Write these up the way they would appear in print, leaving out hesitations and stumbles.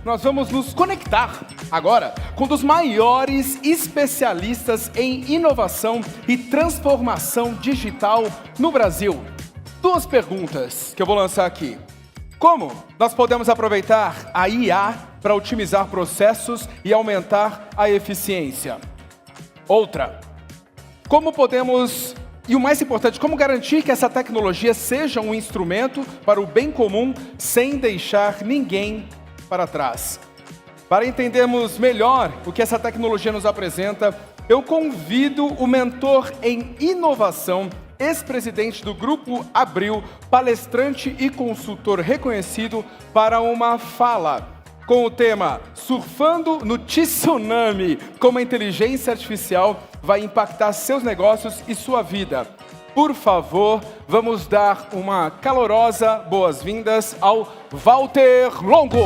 nós vamos nos conectar agora com um dos maiores especialistas em inovação e transformação digital no Brasil. Duas perguntas que eu vou lançar aqui. Como nós podemos aproveitar a IA para otimizar processos e aumentar a eficiência? Outra, como podemos, e o mais importante, como garantir que essa tecnologia seja um instrumento para o bem comum sem deixar ninguém para trás? Para entendermos melhor o que essa tecnologia nos apresenta, eu convido o mentor em inovação, ex-presidente do Grupo Abril, palestrante e consultor reconhecido, para uma fala com o tema Surfando no Tsunami, como a inteligência artificial vai impactar seus negócios e sua vida. Por favor, vamos dar uma calorosa boas-vindas ao Walter Longo.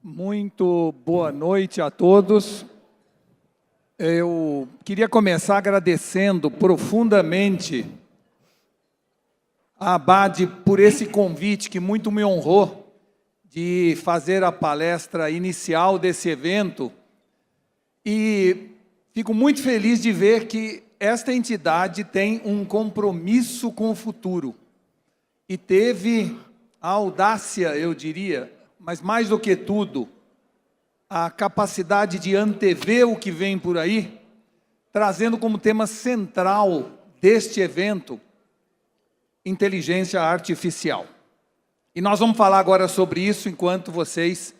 Muito boa noite a todos. Eu queria começar agradecendo profundamente a Abade por esse convite que muito me honrou de fazer a palestra inicial desse evento, e fico muito feliz de ver que esta entidade tem um compromisso com o futuro e teve a audácia, eu diria, mas mais do que tudo, a capacidade de antever o que vem por aí, trazendo como tema central deste evento inteligência artificial. E nós vamos falar agora sobre isso enquanto vocês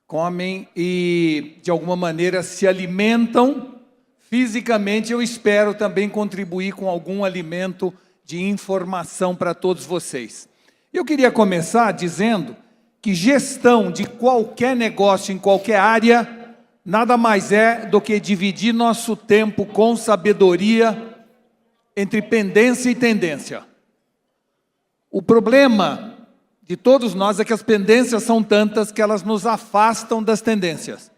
comem e, de alguma maneira, se alimentam fisicamente. Eu espero também contribuir com algum alimento de informação para todos vocês. Eu queria começar dizendo que gestão de qualquer negócio, em qualquer área, nada mais é do que dividir nosso tempo com sabedoria entre pendência e tendência. O problema de todos nós é que as pendências são tantas que elas nos afastam das tendências.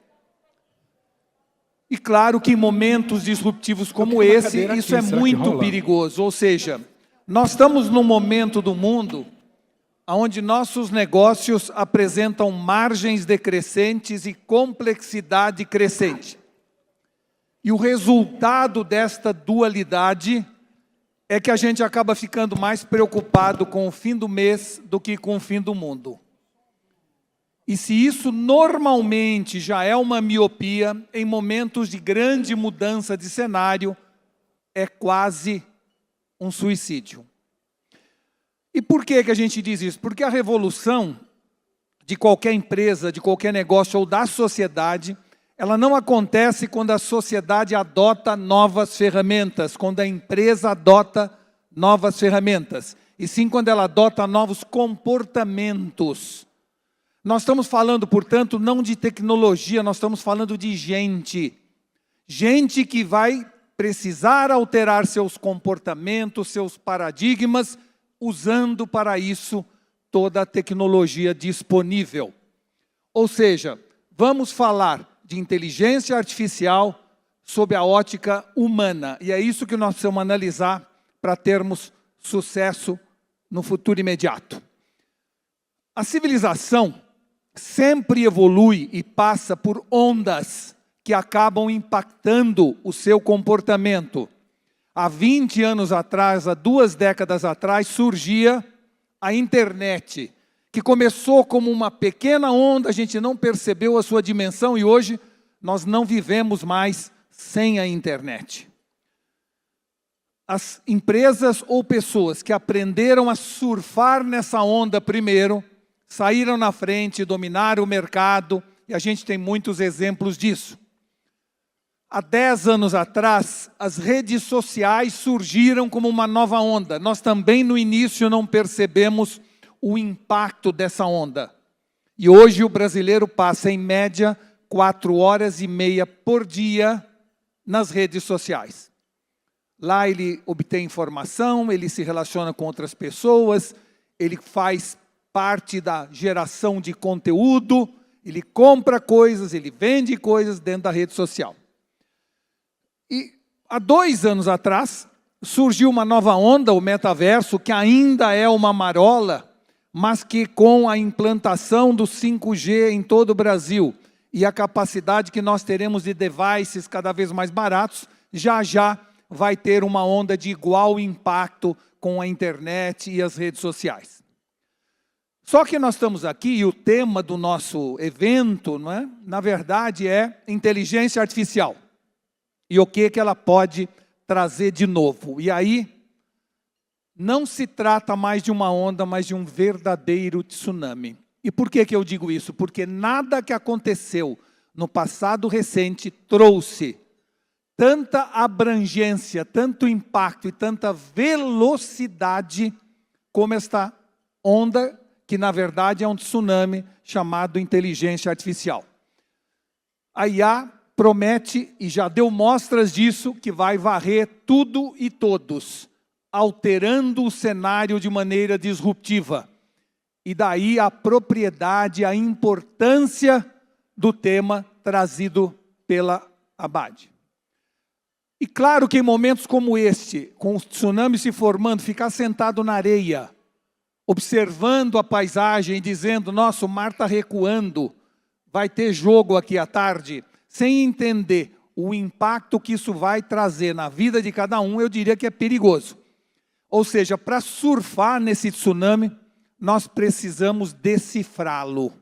E claro que em momentos disruptivos como esse, isso é muito perigoso. Ou seja, nós estamos num momento do mundo onde nossos negócios apresentam margens decrescentes e complexidade crescente. E o resultado desta dualidade é que a gente acaba ficando mais preocupado com o fim do mês do que com o fim do mundo. E se isso normalmente já é uma miopia, em momentos de grande mudança de cenário, é quase um suicídio. E por que a gente diz isso? Porque a revolução de qualquer empresa, de qualquer negócio ou da sociedade, ela não acontece quando a sociedade adota novas ferramentas, quando a empresa adota novas ferramentas, e sim quando ela adota novos comportamentos. Nós estamos falando, portanto, não de tecnologia, nós estamos falando de gente. Gente que vai precisar alterar seus comportamentos, seus paradigmas, usando para isso toda a tecnologia disponível. Ou seja, vamos falar de inteligência artificial sob a ótica humana. E é isso que nós precisamos analisar para termos sucesso no futuro imediato. A civilização sempre evolui e passa por ondas que acabam impactando o seu comportamento. Há 20 anos atrás, há 2 décadas atrás, surgia a internet, que começou como uma pequena onda, a gente não percebeu a sua dimensão e hoje nós não vivemos mais sem a internet. As empresas ou pessoas que aprenderam a surfar nessa onda primeiro, saíram na frente, dominaram o mercado, e a gente tem muitos exemplos disso. Há 10 anos atrás, as redes sociais surgiram como uma nova onda. Nós também no início não percebemos o impacto dessa onda. E hoje o brasileiro passa em média 4 horas e meia por dia nas redes sociais. Lá ele obtém informação, ele se relaciona com outras pessoas, ele faz parte da geração de conteúdo, ele compra coisas, ele vende coisas dentro da rede social. E há 2 anos atrás, surgiu uma nova onda, o metaverso, que ainda é uma marola, mas que com a implantação do 5G em todo o Brasil e a capacidade que nós teremos de devices cada vez mais baratos, já já vai ter uma onda de igual impacto com a internet e as redes sociais. Só que nós estamos aqui e o tema do nosso evento, não é? Na verdade, é inteligência artificial. E o que ela pode trazer de novo. E aí, não se trata mais de uma onda, mas de um verdadeiro tsunami. E por que eu digo isso? Porque nada que aconteceu no passado recente trouxe tanta abrangência, tanto impacto e tanta velocidade como esta onda, que na verdade é um tsunami chamado inteligência artificial. A IA promete, e já deu mostras disso, que vai varrer tudo e todos, alterando o cenário de maneira disruptiva. E daí a propriedade, a importância do tema trazido pela Abade. E claro que em momentos como este, com o tsunami se formando, ficar sentado na areia, observando a paisagem e dizendo, nossa, o mar está recuando, vai ter jogo aqui à tarde, sem entender o impacto que isso vai trazer na vida de cada um, eu diria que é perigoso. Ou seja, para surfar nesse tsunami, nós precisamos decifrá-lo.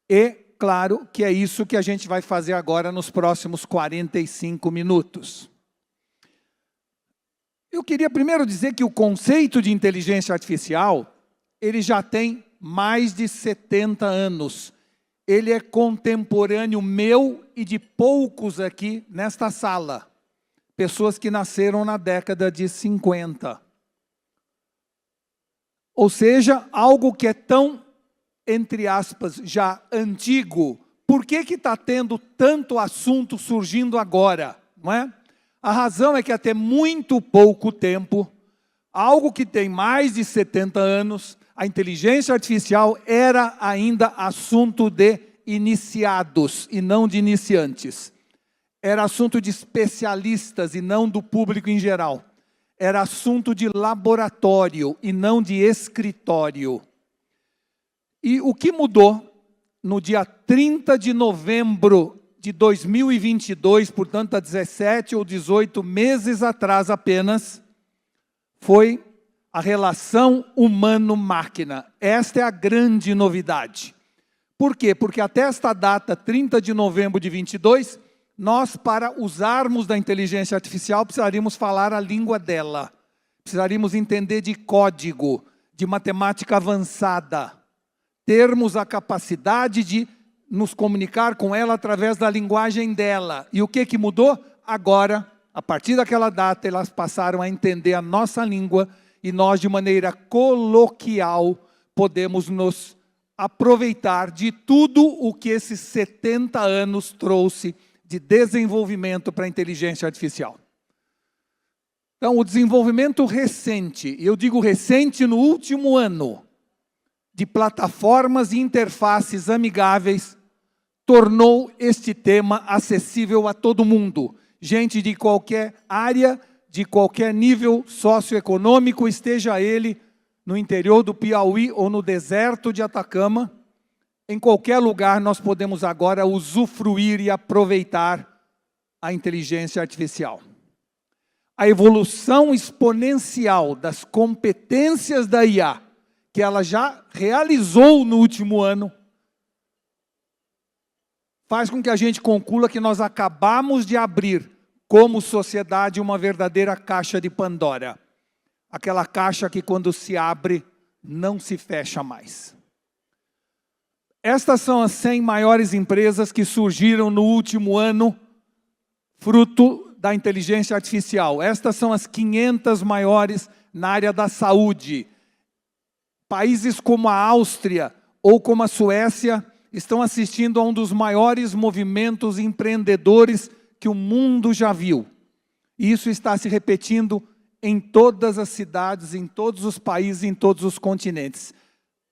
E, claro, que é isso que a gente vai fazer agora nos próximos 45 minutos. Eu queria primeiro dizer que o conceito de inteligência artificial, ele já tem mais de 70 anos. Ele é contemporâneo meu e de poucos aqui nesta sala. Pessoas que nasceram na década de 50. Ou seja, algo que é tão, entre aspas, já antigo. Por que está tendo tanto assunto surgindo agora? Não é? A razão é que até muito pouco tempo, algo que tem mais de 70 anos, a inteligência artificial era ainda assunto de iniciados e não de iniciantes. Era assunto de especialistas e não do público em geral. Era assunto de laboratório e não de escritório. E o que mudou no dia 30 de novembro de 2022, portanto, há 17 ou 18 meses atrás apenas, foi a relação humano-máquina. Esta é a grande novidade. Por quê? Porque até esta data, 30 de novembro de 22, nós, para usarmos da inteligência artificial, precisaríamos falar a língua dela. Precisaríamos entender de código, de matemática avançada. Termos a capacidade de nos comunicar com ela através da linguagem dela. E o que mudou? Agora, a partir daquela data, elas passaram a entender a nossa língua e nós, de maneira coloquial, podemos nos aproveitar de tudo o que esses 70 anos trouxe de desenvolvimento para a inteligência artificial. Então, o desenvolvimento recente, eu digo recente no último ano, de plataformas e interfaces amigáveis, tornou este tema acessível a todo mundo. Gente de qualquer área, de qualquer nível socioeconômico, esteja ele no interior do Piauí ou no deserto de Atacama, em qualquer lugar nós podemos agora usufruir e aproveitar a inteligência artificial. A evolução exponencial das competências da IA, que ela já realizou no último ano, faz com que a gente conclua que nós acabamos de abrir, como sociedade, uma verdadeira caixa de Pandora. Aquela caixa que quando se abre, não se fecha mais. Estas são as 100 maiores empresas que surgiram no último ano, fruto da inteligência artificial. Estas são as 500 maiores na área da saúde. Países como a Áustria ou como a Suécia estão assistindo a um dos maiores movimentos empreendedores que o mundo já viu. E isso está se repetindo em todas as cidades, em todos os países, em todos os continentes.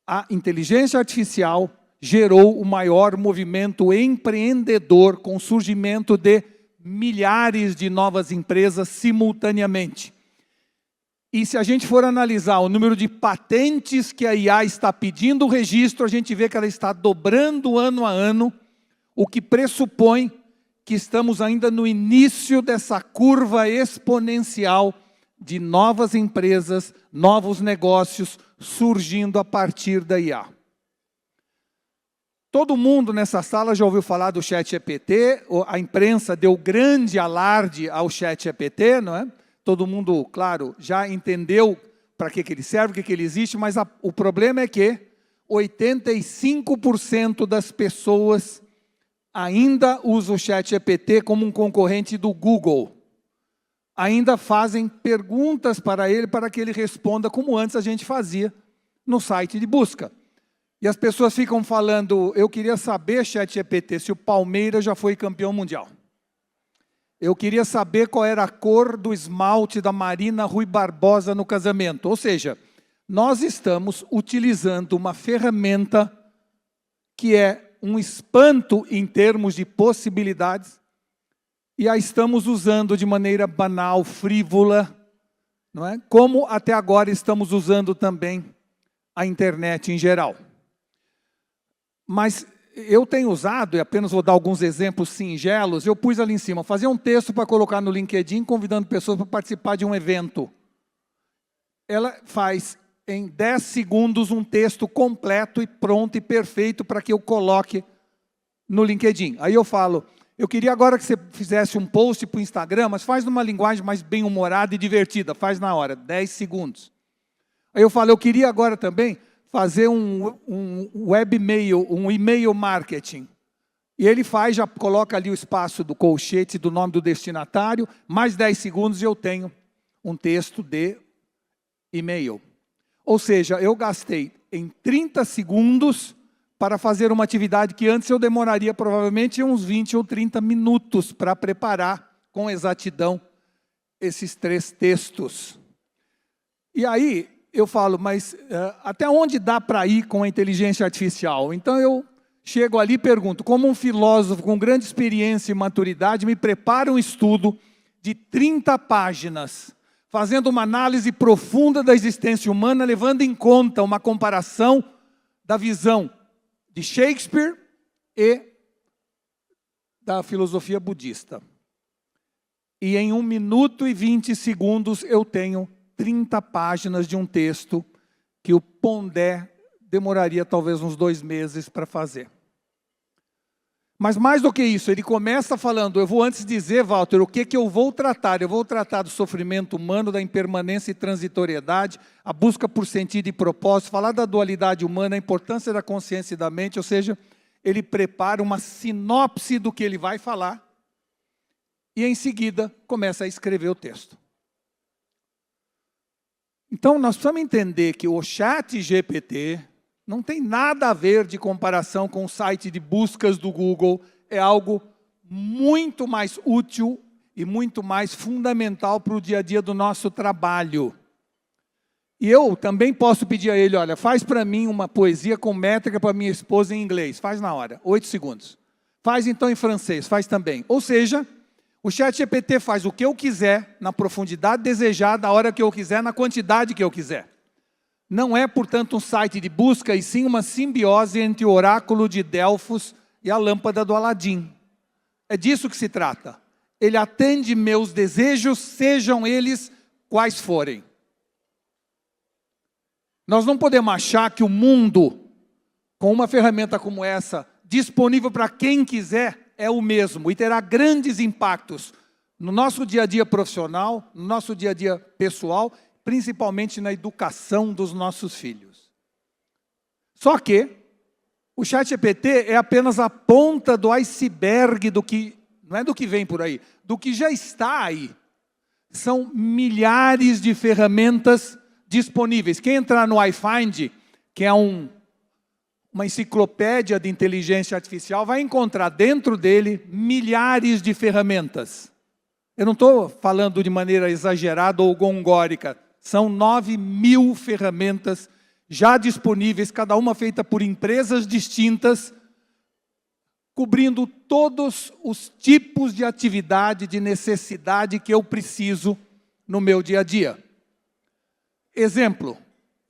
A inteligência artificial gerou o maior movimento empreendedor com o surgimento de milhares de novas empresas simultaneamente. E se a gente for analisar o número de patentes que a IA está pedindo o registro, a gente vê que ela está dobrando ano a ano, o que pressupõe que estamos ainda no início dessa curva exponencial de novas empresas, novos negócios surgindo a partir da IA. Todo mundo nessa sala já ouviu falar do ChatGPT, a imprensa deu grande alarde ao ChatGPT, não é? Todo mundo, claro, já entendeu para que ele serve, o que ele existe, mas o problema é que 85% das pessoas ainda usam o ChatGPT como um concorrente do Google. Ainda fazem perguntas para ele, para que ele responda como antes a gente fazia no site de busca. E as pessoas ficam falando, eu queria saber, ChatGPT, se o Palmeiras já foi campeão mundial. Eu queria saber qual era a cor do esmalte da Marina Rui Barbosa no casamento. Ou seja, nós estamos utilizando uma ferramenta que é um espanto em termos de possibilidades e a estamos usando de maneira banal, frívola, não é? Como até agora estamos usando também a internet em geral. Mas eu tenho usado, e apenas vou dar alguns exemplos singelos, eu pus ali em cima, fazer um texto para colocar no LinkedIn, convidando pessoas para participar de um evento. Ela faz em 10 segundos um texto completo e pronto e perfeito para que eu coloque no LinkedIn. Aí eu falo, eu queria agora que você fizesse um post para o Instagram, mas faz numa linguagem mais bem-humorada e divertida, faz na hora, 10 segundos. Aí eu falo, eu queria agora também fazer um webmail, um e-mail marketing. E ele faz, já coloca ali o espaço do colchete, do nome do destinatário, mais 10 segundos e eu tenho um texto de e-mail. Ou seja, eu gastei em 30 segundos para fazer uma atividade que antes eu demoraria provavelmente uns 20 ou 30 minutos para preparar com exatidão esses 3 textos. E aí eu falo, mas até onde dá para ir com a inteligência artificial? Então eu chego ali e pergunto, como um filósofo com grande experiência e maturidade, me prepara um estudo de 30 páginas, fazendo uma análise profunda da existência humana, levando em conta uma comparação da visão de Shakespeare e da filosofia budista. E em 1 minuto e 20 segundos eu tenho 30 páginas de um texto que o Pondé demoraria talvez uns 2 meses para fazer. Mas mais do que isso, ele começa falando, eu vou antes dizer, Walter, o que eu vou tratar? Eu vou tratar do sofrimento humano, da impermanência e transitoriedade, a busca por sentido e propósito, falar da dualidade humana, a importância da consciência e da mente, ou seja, ele prepara uma sinopse do que ele vai falar e em seguida começa a escrever o texto. Então, nós precisamos entender que o ChatGPT não tem nada a ver de comparação com o site de buscas do Google, é algo muito mais útil e muito mais fundamental para o dia a dia do nosso trabalho. E eu também posso pedir a ele, olha, faz para mim uma poesia com métrica para minha esposa em inglês, faz na hora, 8 segundos. Faz então em francês, faz também. Ou seja, o ChatGPT faz o que eu quiser, na profundidade desejada, a hora que eu quiser, na quantidade que eu quiser. Não é, portanto, um site de busca, e sim uma simbiose entre o oráculo de Delfos e a lâmpada do Aladim. É disso que se trata. Ele atende meus desejos, sejam eles quais forem. Nós não podemos achar que o mundo, com uma ferramenta como essa, disponível para quem quiser, é o mesmo e terá grandes impactos no nosso dia a dia profissional, no nosso dia a dia pessoal, principalmente na educação dos nossos filhos. Só que o ChatGPT é apenas a ponta do iceberg do que, não é do que vem por aí, do que já está aí. São milhares de ferramentas disponíveis. Quem entrar no iFind, que é uma enciclopédia de inteligência artificial, vai encontrar dentro dele milhares de ferramentas. Eu não estou falando de maneira exagerada ou gongórica. São 9.000 ferramentas já disponíveis, cada uma feita por empresas distintas, cobrindo todos os tipos de atividade, de necessidade que eu preciso no meu dia a dia. Exemplo,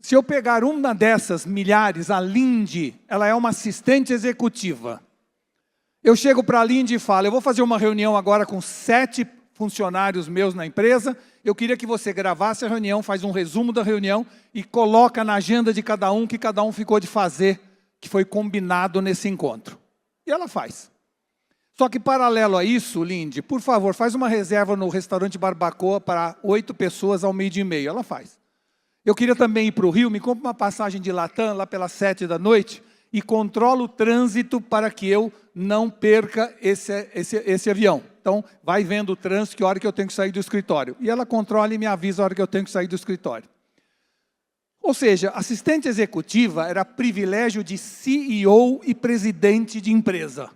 se eu pegar uma dessas milhares, a Lindy, ela é uma assistente executiva. Eu chego para a Lindy e falo, eu vou fazer uma reunião agora com 7 funcionários meus na empresa, eu queria que você gravasse a reunião, faz um resumo da reunião e coloca na agenda de cada um que cada um ficou de fazer, que foi combinado nesse encontro. E ela faz. Só que paralelo a isso, Lindy, por favor, faz uma reserva no restaurante Barbacoa para 8 pessoas ao 12:30. Ela faz. Eu queria também ir para o Rio, me compra uma passagem de Latam lá pelas 7 da noite e controlo o trânsito para que eu não perca esse avião. Então, vai vendo o trânsito, que hora que eu tenho que sair do escritório. E ela controla e me avisa a hora que eu tenho que sair do escritório. Ou seja, assistente executiva era privilégio de CEO e presidente de empresa,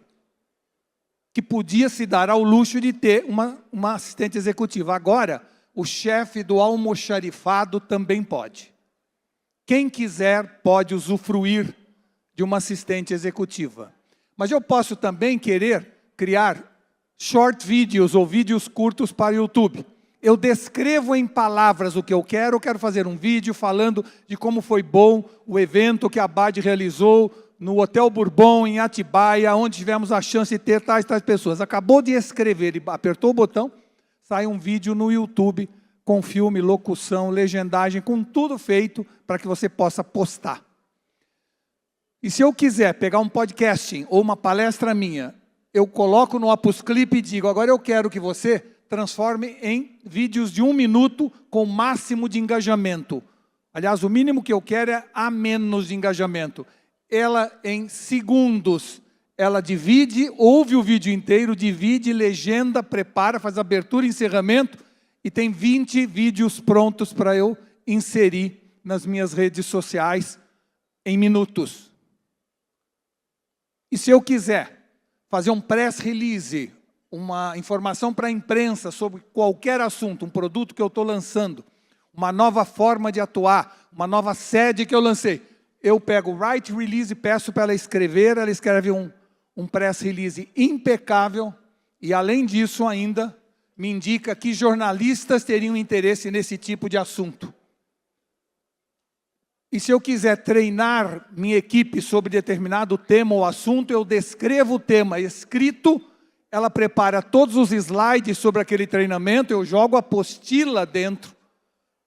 que podia se dar ao luxo de ter uma assistente executiva. Agora, o chefe do almoxarifado também pode. Quem quiser pode usufruir de uma assistente executiva. Mas eu posso também querer criar short videos ou vídeos curtos para o YouTube. Eu descrevo em palavras o que eu quero fazer um vídeo falando de como foi bom o evento que a Abad realizou no Hotel Bourbon, em Atibaia, onde tivemos a chance de ter tais pessoas. Acabou de escrever e apertou o botão, sai um vídeo no YouTube com filme, locução, legendagem, com tudo feito para que você possa postar. E se eu quiser pegar um podcasting ou uma palestra minha, eu coloco no Opus Clip e digo, agora eu quero que você transforme em vídeos de 1 minuto com o máximo de engajamento. Aliás, o mínimo que eu quero é a menos de engajamento. Ela, em segundos, ela divide, ouve o vídeo inteiro, divide, legenda, prepara, faz abertura e encerramento, e tem 20 vídeos prontos para eu inserir nas minhas redes sociais em minutos. E se eu quiser fazer um press release, uma informação para a imprensa sobre qualquer assunto, um produto que eu estou lançando, uma nova forma de atuar, uma nova sede que eu lancei, eu pego o write release e peço para ela escrever, ela escreve um press release impecável e, além disso, ainda me indica que jornalistas teriam interesse nesse tipo de assunto. E se eu quiser treinar minha equipe sobre determinado tema ou assunto, eu descrevo o tema escrito, ela prepara todos os slides sobre aquele treinamento, eu jogo a apostila dentro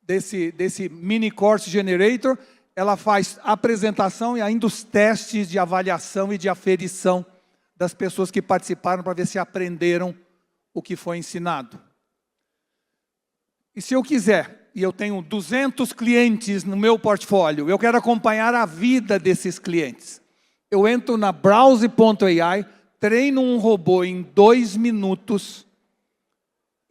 desse mini course generator, ela faz a apresentação e ainda os testes de avaliação e de aferição das pessoas que participaram para ver se aprenderam o que foi ensinado. E se eu quiser, e eu tenho 200 clientes no meu portfólio, eu quero acompanhar a vida desses clientes. Eu entro na Browse.ai, treino um robô em 2 minutos.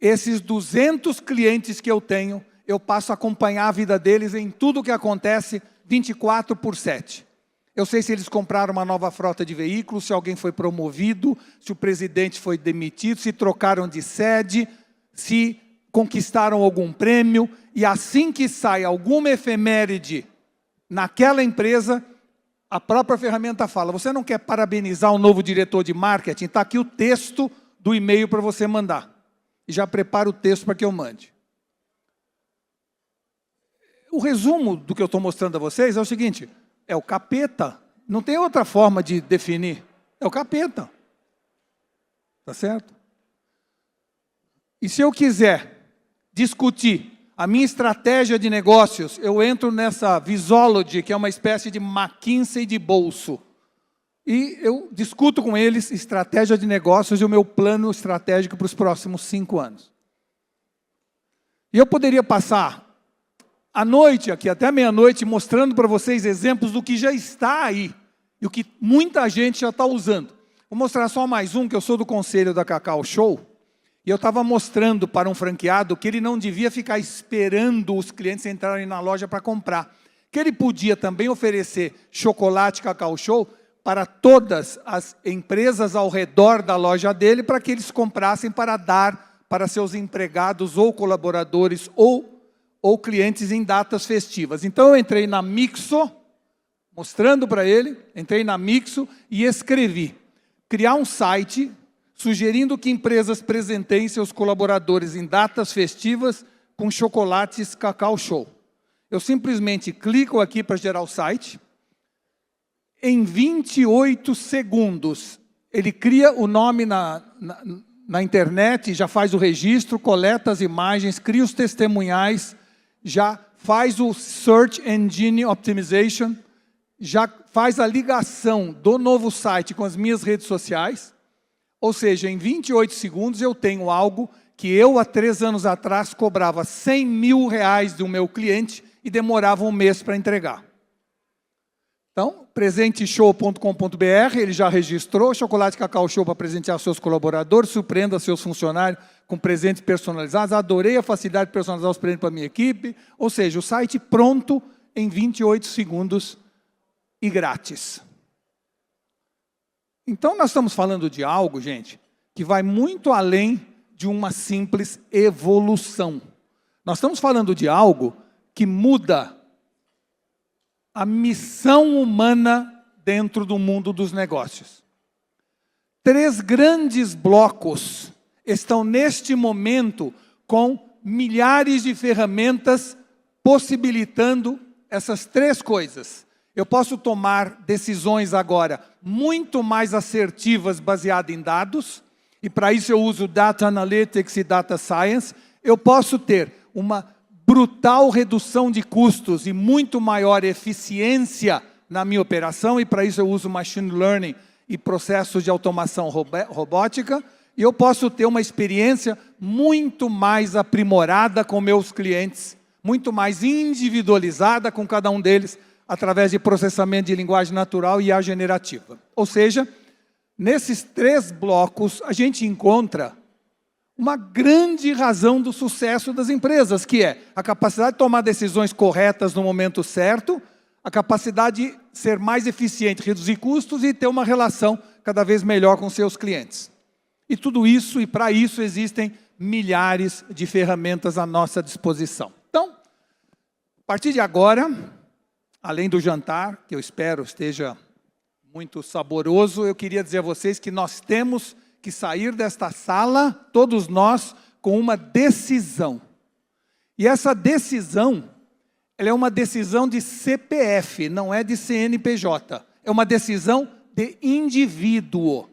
Esses 200 clientes que eu tenho, eu passo a acompanhar a vida deles em tudo o que acontece 24/7. Eu sei se eles compraram uma nova frota de veículos, se alguém foi promovido, se o presidente foi demitido, se trocaram de sede, se conquistaram algum prêmio, e assim que sai alguma efeméride naquela empresa, a própria ferramenta fala, você não quer parabenizar o novo diretor de marketing? Está aqui o texto do e-mail para você mandar. E já prepara o texto para que eu mande. O resumo do que eu estou mostrando a vocês é o seguinte, é o capeta. Não tem outra forma de definir. É o capeta. Tá certo? E se eu quiser discutir a minha estratégia de negócios, eu entro nessa Visology, que é uma espécie de McKinsey de bolso. E eu discuto com eles estratégia de negócios e o meu plano estratégico para os próximos 5 anos. E eu poderia passar a noite aqui, até meia-noite, mostrando para vocês exemplos do que já está aí e o que muita gente já está usando. Vou mostrar só mais um, que eu sou do conselho da Cacau Show, e eu estava mostrando para um franqueado que ele não devia ficar esperando os clientes entrarem na loja para comprar, que ele podia também oferecer chocolate Cacau Show para todas as empresas ao redor da loja dele, para que eles comprassem para dar para seus empregados ou colaboradores ou clientes em datas festivas. Então eu entrei na Mixo, mostrando para ele, entrei na Mixo e escrevi: criar um site sugerindo que empresas presenteiem seus colaboradores em datas festivas com chocolates Cacau Show. Eu simplesmente clico aqui para gerar o site. Em 28 segundos, ele cria o nome na internet, já faz o registro, coleta as imagens, cria os testemunhais, já faz o Search Engine Optimization, já faz a ligação do novo site com as minhas redes sociais. Ou seja, em 28 segundos eu tenho algo que eu, há 3 anos atrás, cobrava R$100 mil do meu cliente e demorava um mês para entregar. Então, presenteshow.com.br, ele já registrou, chocolate Cacau Show para presentear seus colaboradores, surpreenda seus funcionários com presentes personalizados, adorei a facilidade de personalizar os presentes para a minha equipe, ou seja, o site pronto em 28 segundos e grátis. Então, nós estamos falando de algo, gente, que vai muito além de uma simples evolução. Nós estamos falando de algo que muda a missão humana dentro do mundo dos negócios. 3 grandes blocos estão neste momento com milhares de ferramentas possibilitando essas 3 coisas. Eu posso tomar decisões agora muito mais assertivas baseadas em dados, e para isso eu uso Data Analytics e Data Science. Eu posso ter uma brutal redução de custos e muito maior eficiência na minha operação, e para isso eu uso Machine Learning e processos de automação robótica, e eu posso ter uma experiência muito mais aprimorada com meus clientes, muito mais individualizada com cada um deles, através de processamento de linguagem natural e IA generativa. Ou seja, nesses 3 blocos a gente encontra uma grande razão do sucesso das empresas, que é a capacidade de tomar decisões corretas no momento certo, a capacidade de ser mais eficiente, reduzir custos e ter uma relação cada vez melhor com seus clientes. E tudo isso, e para isso existem milhares de ferramentas à nossa disposição. Então, a partir de agora, além do jantar, que eu espero esteja muito saboroso, eu queria dizer a vocês que nós temos que sair desta sala, todos nós, com uma decisão. E essa decisão, ela é uma decisão de CPF, não é de CNPJ. É uma decisão de indivíduo.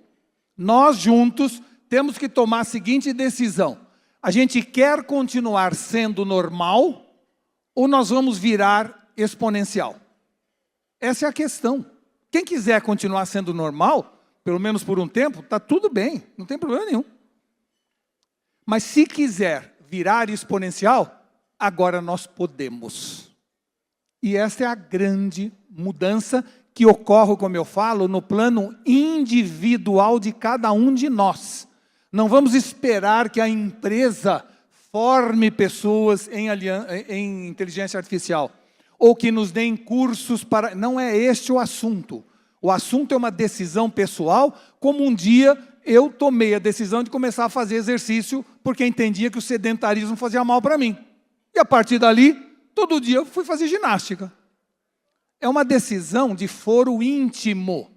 Nós juntos temos que tomar a seguinte decisão. A gente quer continuar sendo normal ou nós vamos virar exponencial? Essa é a questão. Quem quiser continuar sendo normal, pelo menos por um tempo, está tudo bem, não tem problema nenhum. Mas se quiser virar exponencial, agora nós podemos. E essa é a grande mudança que ocorre, como eu falo, no plano individual de cada um de nós. Não vamos esperar que a empresa forme pessoas em inteligência artificial, ou que nos deem cursos para... Não é este o assunto. O assunto é uma decisão pessoal, como um dia eu tomei a decisão de começar a fazer exercício, porque entendia que o sedentarismo fazia mal para mim. E a partir dali, todo dia eu fui fazer ginástica. É uma decisão de foro íntimo.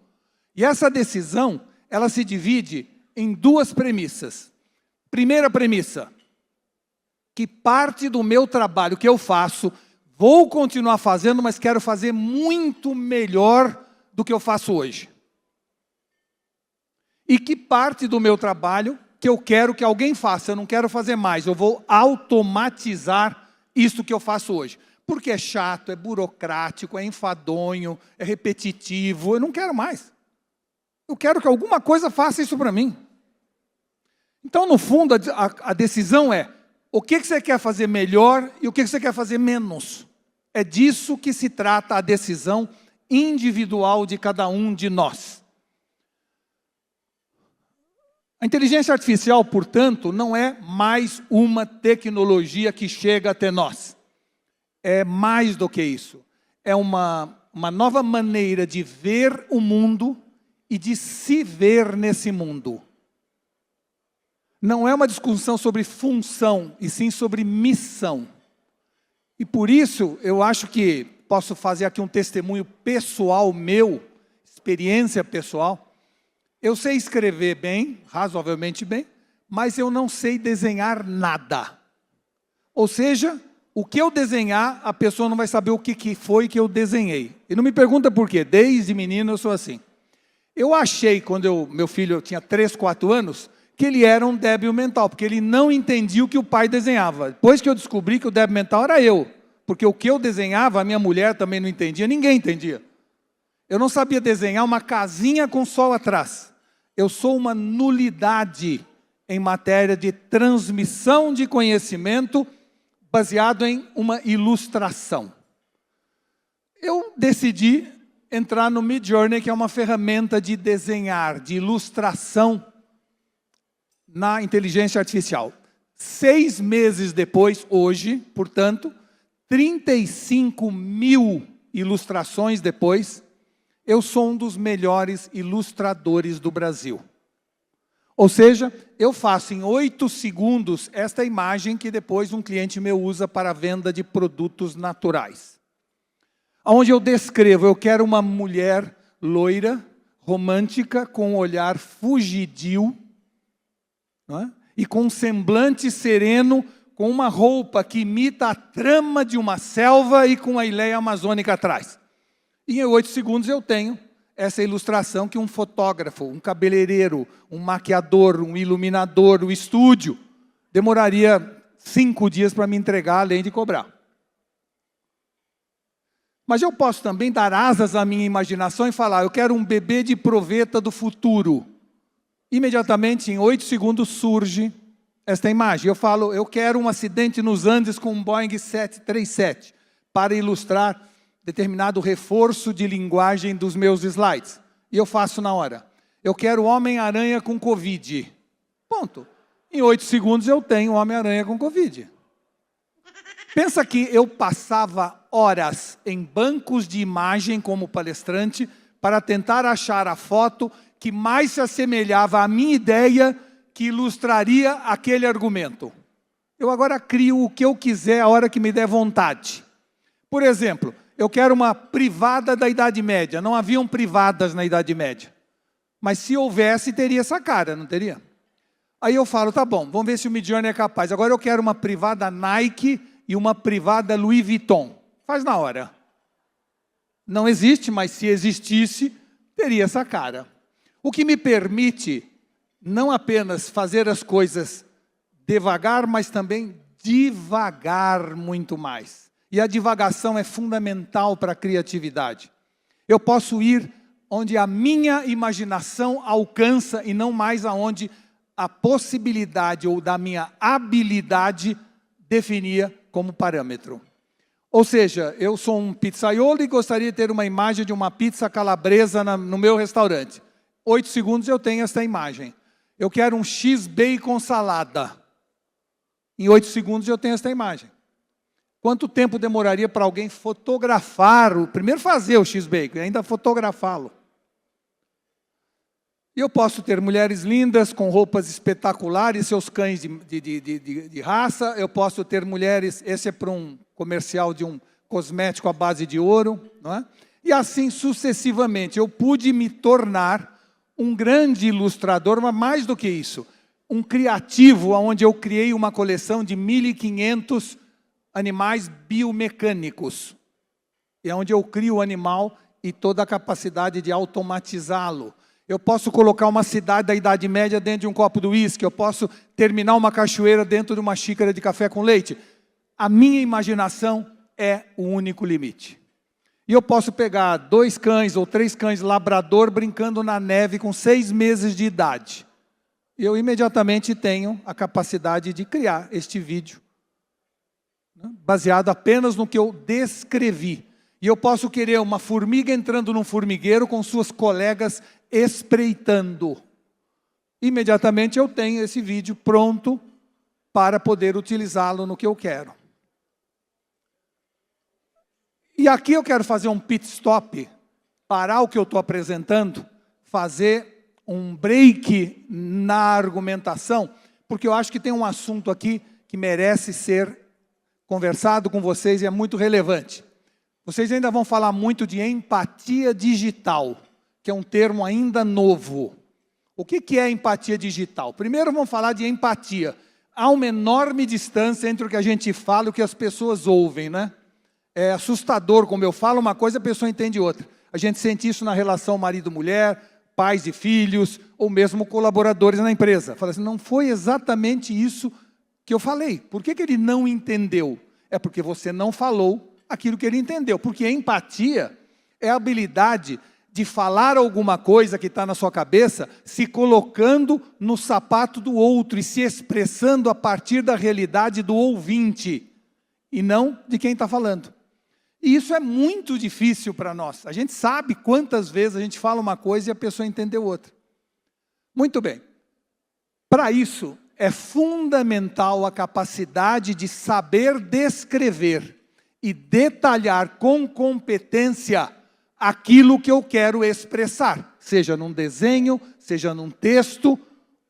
E essa decisão, ela se divide em 2 premissas. Primeira premissa, que parte do meu trabalho que eu faço, vou continuar fazendo, mas quero fazer muito melhor do que eu faço hoje. E que parte do meu trabalho que eu quero que alguém faça, eu não quero fazer mais, eu vou automatizar isso que eu faço hoje. Porque é chato, é burocrático, é enfadonho, é repetitivo, eu não quero mais. Eu quero que alguma coisa faça isso para mim. Então, no fundo, a decisão é, o que você quer fazer melhor e o que você quer fazer menos. É disso que se trata a decisão individual de cada um de nós. A inteligência artificial, portanto, não é mais uma tecnologia que chega até nós. É mais do que isso. É uma nova maneira de ver o mundo e de se ver nesse mundo. Não é uma discussão sobre função, e sim sobre missão. E por isso, eu acho que posso fazer aqui um testemunho pessoal meu, experiência pessoal. Eu sei escrever bem, razoavelmente bem, mas eu não sei desenhar nada. Ou seja, o que eu desenhar, a pessoa não vai saber o que foi que eu desenhei. E não me pergunta por quê, desde menino eu sou assim. Eu achei, quando meu filho tinha 3, 4 anos, que ele era um débil mental, porque ele não entendia o que o pai desenhava. Depois que eu descobri que o débil mental era eu, porque o que eu desenhava, a minha mulher também não entendia, ninguém entendia. Eu não sabia desenhar uma casinha com sol atrás. Eu sou uma nulidade em matéria de transmissão de conhecimento baseado em uma ilustração. Eu decidi entrar no Midjourney, que é uma ferramenta de desenhar, de ilustração na inteligência artificial. 6 meses depois, hoje, portanto, 35 mil ilustrações depois, eu sou um dos melhores ilustradores do Brasil. Ou seja, eu faço em 8 segundos esta imagem que depois um cliente meu usa para a venda de produtos naturais. Onde eu descrevo, eu quero uma mulher loira, romântica, com um olhar fugidio, não é? E com um semblante sereno, com uma roupa que imita a trama de uma selva e com a ileia amazônica atrás. E em 8 segundos eu tenho essa ilustração que um fotógrafo, um cabeleireiro, um maquiador, um iluminador, um estúdio, demoraria 5 dias para me entregar, além de cobrar. Mas eu posso também dar asas à minha imaginação e falar, eu quero um bebê de proveta do futuro. Imediatamente, em 8 segundos, surge esta imagem. Eu falo, eu quero um acidente nos Andes com um Boeing 737, para ilustrar determinado reforço de linguagem dos meus slides. E eu faço na hora. Eu quero Homem-Aranha com Covid. Ponto. Em 8 segundos eu tenho Homem-Aranha com Covid. Pensa que eu passava horas em bancos de imagem como palestrante para tentar achar a foto que mais se assemelhava à minha ideia que ilustraria aquele argumento. Eu agora crio o que eu quiser a hora que me der vontade. Por exemplo, eu quero uma privada da Idade Média. Não haviam privadas na Idade Média. Mas se houvesse, teria essa cara, não teria? Aí eu falo, tá bom, vamos ver se o Midjourney é capaz. Agora eu quero uma privada Nike e uma privada Louis Vuitton. Faz na hora. Não existe, mas se existisse, teria essa cara. O que me permite não apenas fazer as coisas devagar, mas também divagar muito mais. E a divagação é fundamental para a criatividade. Eu posso ir onde a minha imaginação alcança e não mais aonde a possibilidade ou da minha habilidade definia como parâmetro. Ou seja, eu sou um pizzaiolo e gostaria de ter uma imagem de uma pizza calabresa no meu restaurante. 8 segundos eu tenho essa imagem. Eu quero um X-bacon salada. Em 8 segundos eu tenho essa imagem. Quanto tempo demoraria para alguém fotografar, primeiro fazer o X-bacon e ainda fotografá-lo? E eu posso ter mulheres lindas, com roupas espetaculares, seus cães de raça. Eu posso ter mulheres, esse é para um comercial de um cosmético à base de ouro, não é? E assim sucessivamente. Eu pude me tornar um grande ilustrador, mas mais do que isso, um criativo, onde eu criei uma coleção de 1.500 animais biomecânicos. É onde eu crio o animal e toda a capacidade de automatizá-lo. Eu posso colocar uma cidade da Idade Média dentro de um copo de uísque. Eu posso terminar uma cachoeira dentro de uma xícara de café com leite. A minha imaginação é o único limite. E eu posso pegar 2 cães ou 3 cães labrador brincando na neve com 6 meses de idade. Eu imediatamente tenho a capacidade de criar este vídeo, baseado apenas no que eu descrevi. E eu posso querer uma formiga entrando num formigueiro com suas colegas espreitando. Imediatamente eu tenho esse vídeo pronto para poder utilizá-lo no que eu quero. E aqui eu quero fazer um pit stop, parar o que eu estou apresentando, fazer um break na argumentação, porque eu acho que tem um assunto aqui que merece ser conversado com vocês e é muito relevante. Vocês ainda vão falar muito de empatia digital, que é um termo ainda novo. O que é empatia digital? Primeiro vamos falar de empatia. Há uma enorme distância entre o que a gente fala e o que as pessoas ouvem, né? É assustador, como eu falo uma coisa, a pessoa entende outra. A gente sente isso na relação marido-mulher, pais e filhos, ou mesmo colaboradores na empresa. Fala assim, não foi exatamente isso que eu falei. Por que ele não entendeu? É porque você não falou aquilo que ele entendeu. Porque a empatia é a habilidade de falar alguma coisa que está na sua cabeça, se colocando no sapato do outro e se expressando a partir da realidade do ouvinte, e não de quem está falando. E isso é muito difícil para nós. A gente sabe quantas vezes a gente fala uma coisa e a pessoa entendeu outra. Muito bem. Para isso, é fundamental a capacidade de saber descrever e detalhar com competência aquilo que eu quero expressar, seja num desenho, seja num texto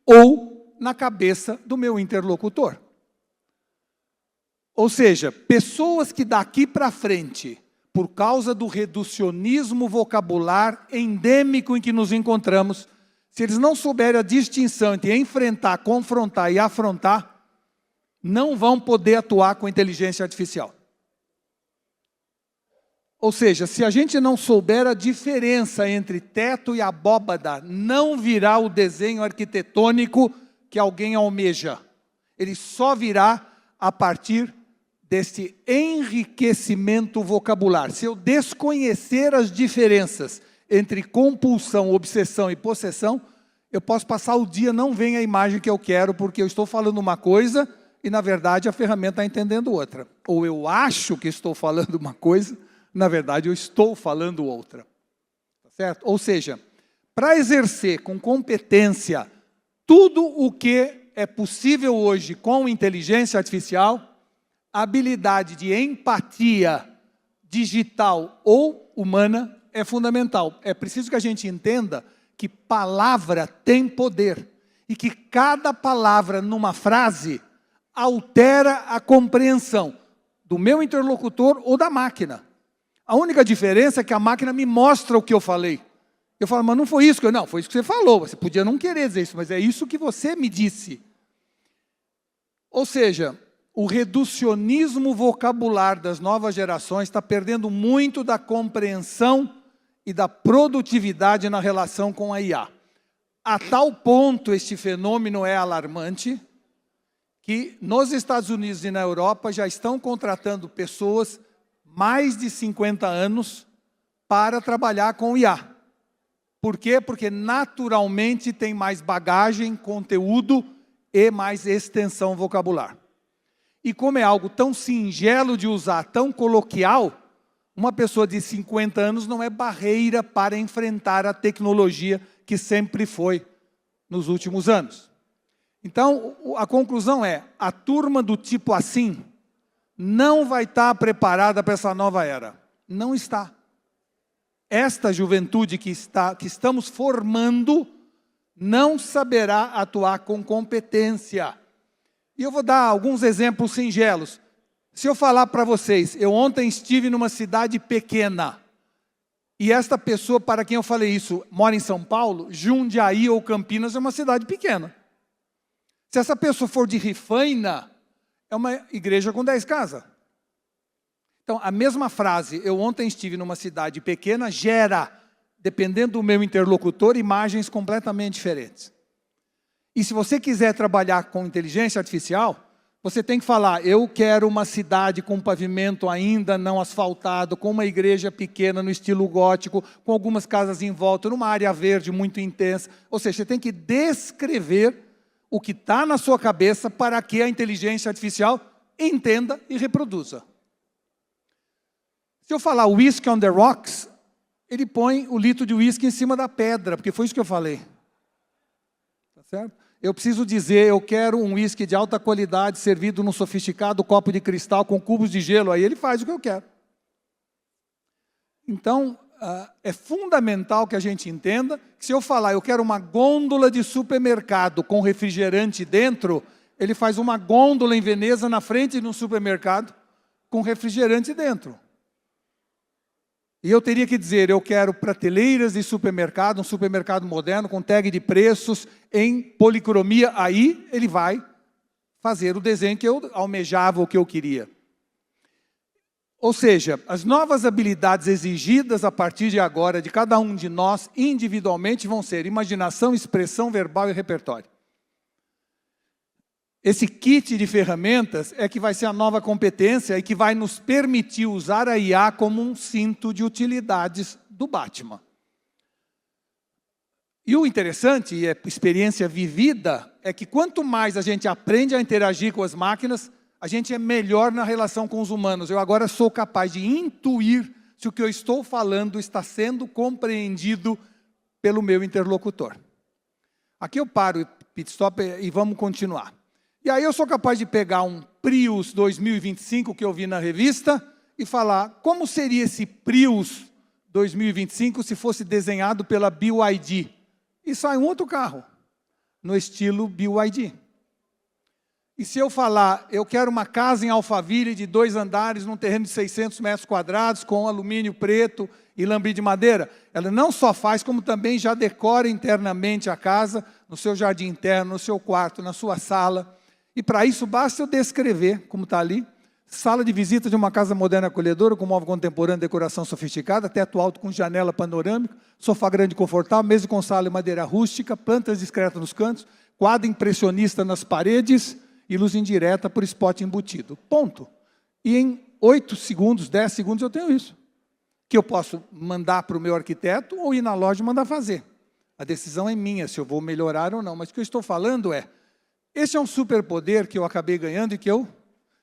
ou na cabeça do meu interlocutor. Ou seja, pessoas que daqui para frente, por causa do reducionismo vocabular endêmico em que nos encontramos, se eles não souberem a distinção entre enfrentar, confrontar e afrontar, não vão poder atuar com inteligência artificial. Ou seja, se a gente não souber a diferença entre teto e abóbada, não virá o desenho arquitetônico que alguém almeja. Ele só virá a partir desse enriquecimento vocabular. Se eu desconhecer as diferenças entre compulsão, obsessão e possessão, eu posso passar o dia, não vem a imagem que eu quero, porque eu estou falando uma coisa e, na verdade, a ferramenta está entendendo outra. Ou eu acho que estou falando uma coisa, na verdade, eu estou falando outra. Tá certo? Ou seja, para exercer com competência tudo o que é possível hoje com inteligência artificial, a habilidade de empatia digital ou humana é fundamental. É preciso que a gente entenda que palavra tem poder e que cada palavra numa frase altera a compreensão do meu interlocutor ou da máquina. A única diferença é que a máquina me mostra o que eu falei. Eu falo, mas não foi isso que eu... Não, foi isso que você falou. Você podia não querer dizer isso, mas é isso que você me disse. Ou seja, o reducionismo vocabular das novas gerações está perdendo muito da compreensão e da produtividade na relação com a IA. A tal ponto este fenômeno é alarmante que nos Estados Unidos e na Europa já estão contratando pessoas mais de 50 anos para trabalhar com IA. Por quê? Porque naturalmente tem mais bagagem, conteúdo e mais extensão vocabular. E como é algo tão singelo de usar, tão coloquial, uma pessoa de 50 anos não é barreira para enfrentar a tecnologia que sempre foi nos últimos anos. Então, a conclusão é, a turma do tipo assim não vai estar preparada para essa nova era. Não está. Esta juventude que estamos formando não saberá atuar com competência. E eu vou dar alguns exemplos singelos. Se eu falar para vocês, eu ontem estive numa cidade pequena, e esta pessoa para quem eu falei isso mora em São Paulo, Jundiaí ou Campinas é uma cidade pequena. Se essa pessoa for de Rifaina, é uma igreja com 10 casas. Então, a mesma frase, eu ontem estive numa cidade pequena, gera, dependendo do meu interlocutor, imagens completamente diferentes. E se você quiser trabalhar com inteligência artificial, você tem que falar, eu quero uma cidade com pavimento ainda não asfaltado, com uma igreja pequena no estilo gótico, com algumas casas em volta, numa área verde muito intensa. Ou seja, você tem que descrever o que está na sua cabeça para que a inteligência artificial entenda e reproduza. Se eu falar whisky on the rocks, ele põe o litro de whisky em cima da pedra, porque foi isso que eu falei. Tá certo? Eu preciso dizer, eu quero um whisky de alta qualidade, servido num sofisticado copo de cristal com cubos de gelo, aí ele faz o que eu quero. Então, é fundamental que a gente entenda que se eu falar, eu quero uma gôndola de supermercado com refrigerante dentro, ele faz uma gôndola em Veneza na frente de um supermercado com refrigerante dentro. E eu teria que dizer, eu quero prateleiras de supermercado, um supermercado moderno, com tag de preços, em policromia. Aí ele vai fazer o desenho que eu almejava, o que eu queria. Ou seja, as novas habilidades exigidas a partir de agora, de cada um de nós, individualmente, vão ser imaginação, expressão verbal e repertório. Esse kit de ferramentas é que vai ser a nova competência e que vai nos permitir usar a IA como um cinto de utilidades do Batman. E o interessante, e é experiência vivida, é que quanto mais a gente aprende a interagir com as máquinas, a gente é melhor na relação com os humanos. Eu agora sou capaz de intuir se o que eu estou falando está sendo compreendido pelo meu interlocutor. Aqui eu paro o pit stop e vamos continuar. E aí eu sou capaz de pegar um Prius 2025 que eu vi na revista e falar como seria esse Prius 2025 se fosse desenhado pela BYD. E sai um outro carro, no estilo BYD. E se eu falar, eu quero uma casa em Alphaville de 2 andares, num terreno de 600 metros quadrados, com alumínio preto e lambri de madeira, ela não só faz, como também já decora internamente a casa, no seu jardim interno, no seu quarto, na sua sala. E para isso basta eu descrever, como está ali, sala de visita de uma casa moderna acolhedora, com móvel contemporâneo, decoração sofisticada, teto alto com janela panorâmica, sofá grande e confortável, mesa com sala e madeira rústica, plantas discretas nos cantos, quadro impressionista nas paredes e luz indireta por spot embutido. Ponto. E em 8 segundos, 10 segundos eu tenho isso. Que eu posso mandar para o meu arquiteto ou ir na loja e mandar fazer. A decisão é minha, se eu vou melhorar ou não. Mas o que eu estou falando é, esse é um superpoder que eu acabei ganhando e que eu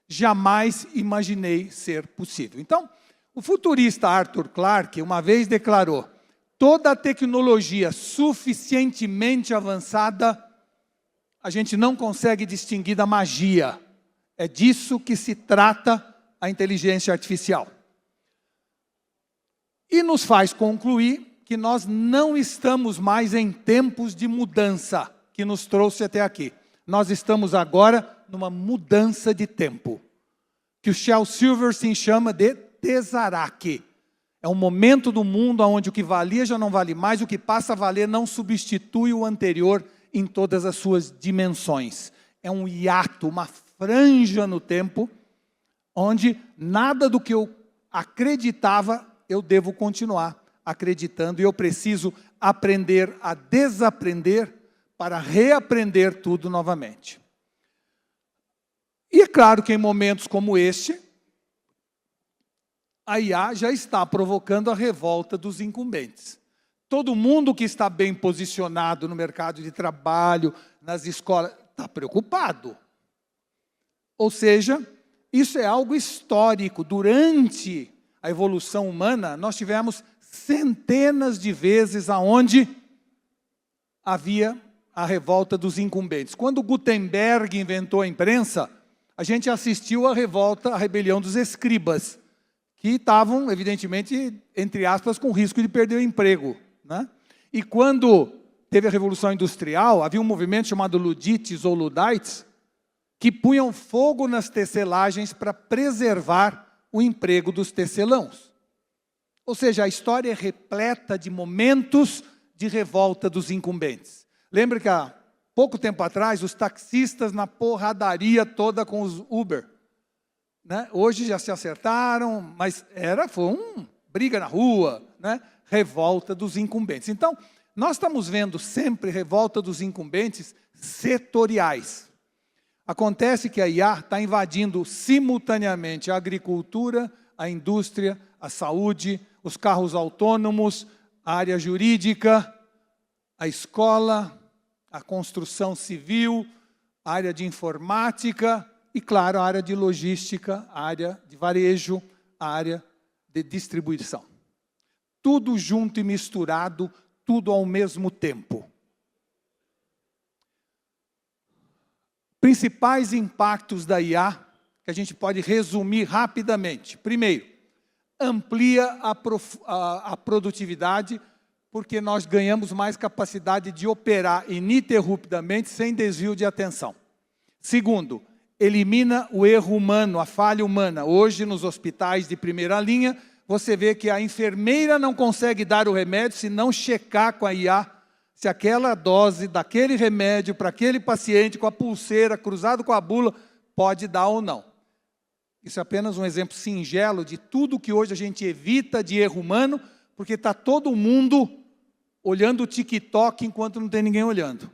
jamais imaginei ser possível. Então, o futurista Arthur Clarke uma vez declarou, toda a tecnologia suficientemente avançada, a gente não consegue distinguir da magia. É disso que se trata a inteligência artificial. E nos faz concluir que nós não estamos mais em tempos de mudança, que nos trouxe até aqui. Nós estamos agora numa mudança de tempo, que o Shel Silverstein chama de Tesseract. É um momento do mundo onde o que valia já não vale mais, o que passa a valer não substitui o anterior em todas as suas dimensões. É um hiato, uma franja no tempo, onde nada do que eu acreditava, eu devo continuar acreditando, e eu preciso aprender a desaprender para reaprender tudo novamente. E é claro que em momentos como este, a IA já está provocando a revolta dos incumbentes. Todo mundo que está bem posicionado no mercado de trabalho, nas escolas, está preocupado. Ou seja, isso é algo histórico. Durante a evolução humana, nós tivemos centenas de vezes aonde havia a revolta dos incumbentes. Quando Gutenberg inventou a imprensa, a gente assistiu à revolta, à rebelião dos escribas, que estavam, evidentemente, entre aspas, com risco de perder o emprego, né? E quando teve a Revolução Industrial, havia um movimento chamado Ludites ou Ludites, que punham fogo nas tecelagens para preservar o emprego dos tecelãos. Ou seja, a história é repleta de momentos de revolta dos incumbentes. Lembra que há pouco tempo atrás, os taxistas na porradaria toda com os Uber, né? Hoje já se acertaram, mas foi uma briga na rua, né? Revolta dos incumbentes. Então, nós estamos vendo sempre revolta dos incumbentes setoriais. Acontece que a IA está invadindo simultaneamente a agricultura, a indústria, a saúde, os carros autônomos, a área jurídica, a escola, a construção civil, a área de informática e, claro, a área de logística, a área de varejo, a área de distribuição. Tudo junto e misturado, tudo ao mesmo tempo. Principais impactos da IA, que a gente pode resumir rapidamente. Primeiro, amplia a produtividade, porque nós ganhamos mais capacidade de operar ininterruptamente, sem desvio de atenção. Segundo, elimina o erro humano, a falha humana. Hoje, nos hospitais de primeira linha, você vê que a enfermeira não consegue dar o remédio se não checar com a IA se aquela dose daquele remédio para aquele paciente com a pulseira cruzado com a bula pode dar ou não. Isso é apenas um exemplo singelo de tudo que hoje a gente evita de erro humano, porque está todo mundo olhando o TikTok enquanto não tem ninguém olhando.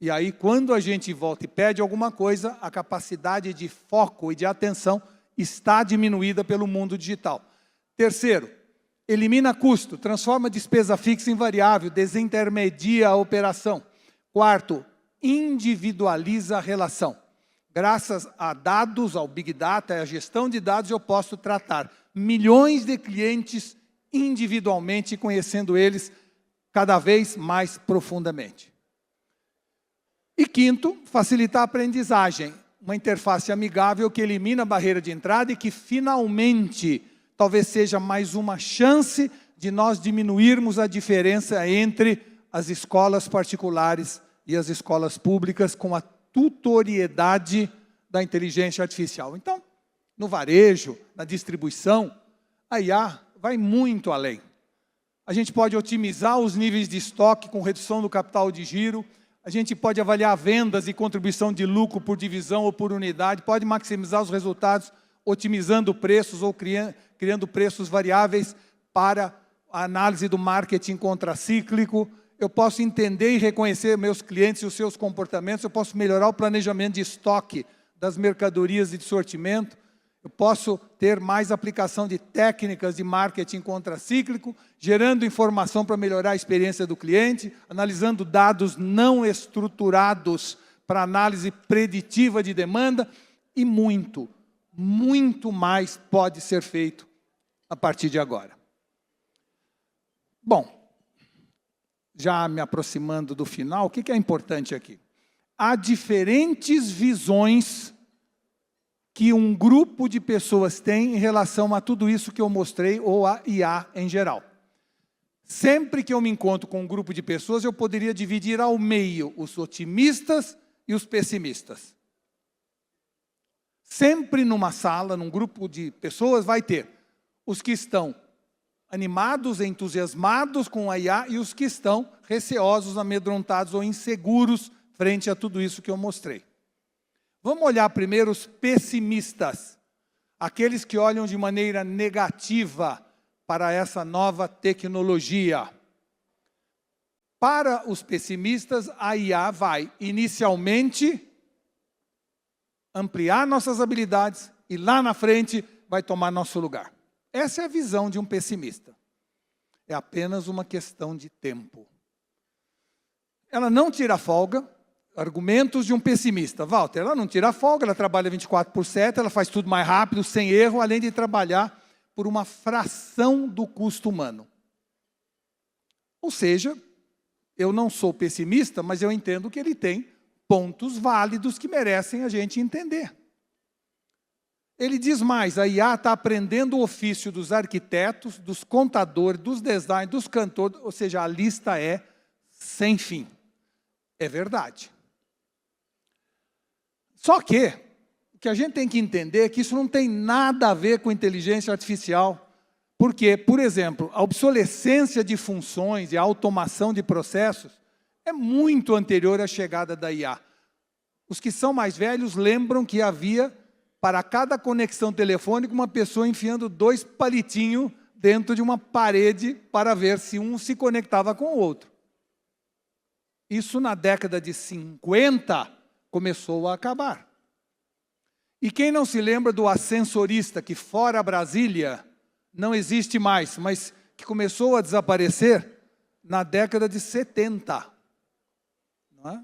E aí, quando a gente volta e pede alguma coisa, a capacidade de foco e de atenção está diminuída pelo mundo digital. Terceiro, elimina custo, transforma despesa fixa em variável, desintermedia a operação. Quarto, individualiza a relação. Graças a dados, ao Big Data e à gestão de dados, eu posso tratar milhões de clientes individualmente, conhecendo eles cada vez mais profundamente. E quinto, facilitar a aprendizagem. Uma interface amigável que elimina a barreira de entrada e que finalmente talvez seja mais uma chance de nós diminuirmos a diferença entre as escolas particulares e as escolas públicas com a tutoriedade da inteligência artificial. Então, no varejo, na distribuição, a IA vai muito além. A gente pode otimizar os níveis de estoque com redução do capital de giro, a gente pode avaliar vendas e contribuição de lucro por divisão ou por unidade, pode maximizar os resultados otimizando preços ou criando preços variáveis para a análise do marketing contracíclico. Eu posso entender e reconhecer meus clientes e os seus comportamentos, eu posso melhorar o planejamento de estoque das mercadorias e de sortimento, eu posso ter mais aplicação de técnicas de marketing contracíclico, gerando informação para melhorar a experiência do cliente, analisando dados não estruturados para análise preditiva de demanda e muito, muito mais pode ser feito a partir de agora. Bom, já me aproximando do final, o que é importante aqui? Há diferentes visões que um grupo de pessoas tem em relação a tudo isso que eu mostrei, ou a IA em geral. Sempre que eu me encontro com um grupo de pessoas, eu poderia dividir ao meio os otimistas e os pessimistas. Sempre numa sala, num grupo de pessoas, vai ter os que estão animados, entusiasmados com a IA e os que estão receosos, amedrontados ou inseguros frente a tudo isso que eu mostrei. Vamos olhar primeiro os pessimistas, aqueles que olham de maneira negativa para essa nova tecnologia. Para os pessimistas, a IA vai, inicialmente, ampliar nossas habilidades e lá na frente vai tomar nosso lugar. Essa é a visão de um pessimista. É apenas uma questão de tempo. Ela não tira folga. Argumentos de um pessimista. Walter, ela não tira folga, ela trabalha 24/7, ela faz tudo mais rápido, sem erro, além de trabalhar por uma fração do custo humano. Ou seja, eu não sou pessimista, mas eu entendo que ele tem pontos válidos que merecem a gente entender. Ele diz mais, a IA está aprendendo o ofício dos arquitetos, dos contadores, dos designers, dos cantores, ou seja, a lista é sem fim. É verdade. Só que o que a gente tem que entender é que isso não tem nada a ver com inteligência artificial. Porque, por exemplo, a obsolescência de funções e a automação de processos é muito anterior à chegada da IA. Os que são mais velhos lembram que havia, para cada conexão telefônica, uma pessoa enfiando 2 palitinhos dentro de uma parede para ver se um se conectava com o outro. Isso na década de 50 começou a acabar. E quem não se lembra do ascensorista que fora Brasília não existe mais, mas que começou a desaparecer na década de 70. Não é?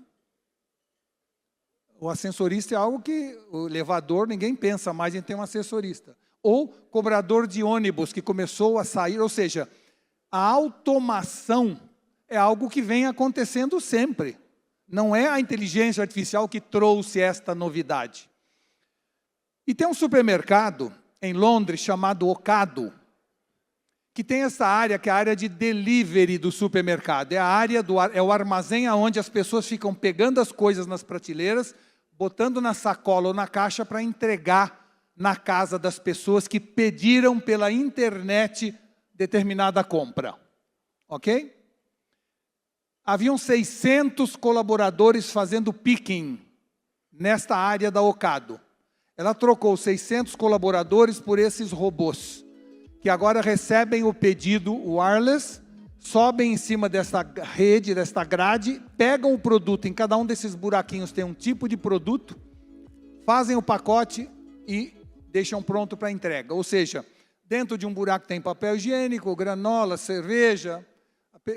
O ascensorista é algo que o elevador, ninguém pensa mais em ter um ascensorista. Ou cobrador de ônibus que começou a sair, ou seja, a automação é algo que vem acontecendo sempre. Não é a inteligência artificial que trouxe esta novidade. E tem um supermercado em Londres chamado Ocado, que tem essa área que é a área de delivery do supermercado. É o armazém onde as pessoas ficam pegando as coisas nas prateleiras, botando na sacola ou na caixa para entregar na casa das pessoas que pediram pela internet determinada compra. Ok? Haviam 600 colaboradores fazendo picking nesta área da Ocado. Ela trocou 600 colaboradores por esses robôs, que agora recebem o pedido wireless, sobem em cima dessa rede, desta grade, pegam o produto, em cada um desses buraquinhos tem um tipo de produto, fazem o pacote e deixam pronto para entrega. Ou seja, dentro de um buraco tem papel higiênico, granola, cerveja.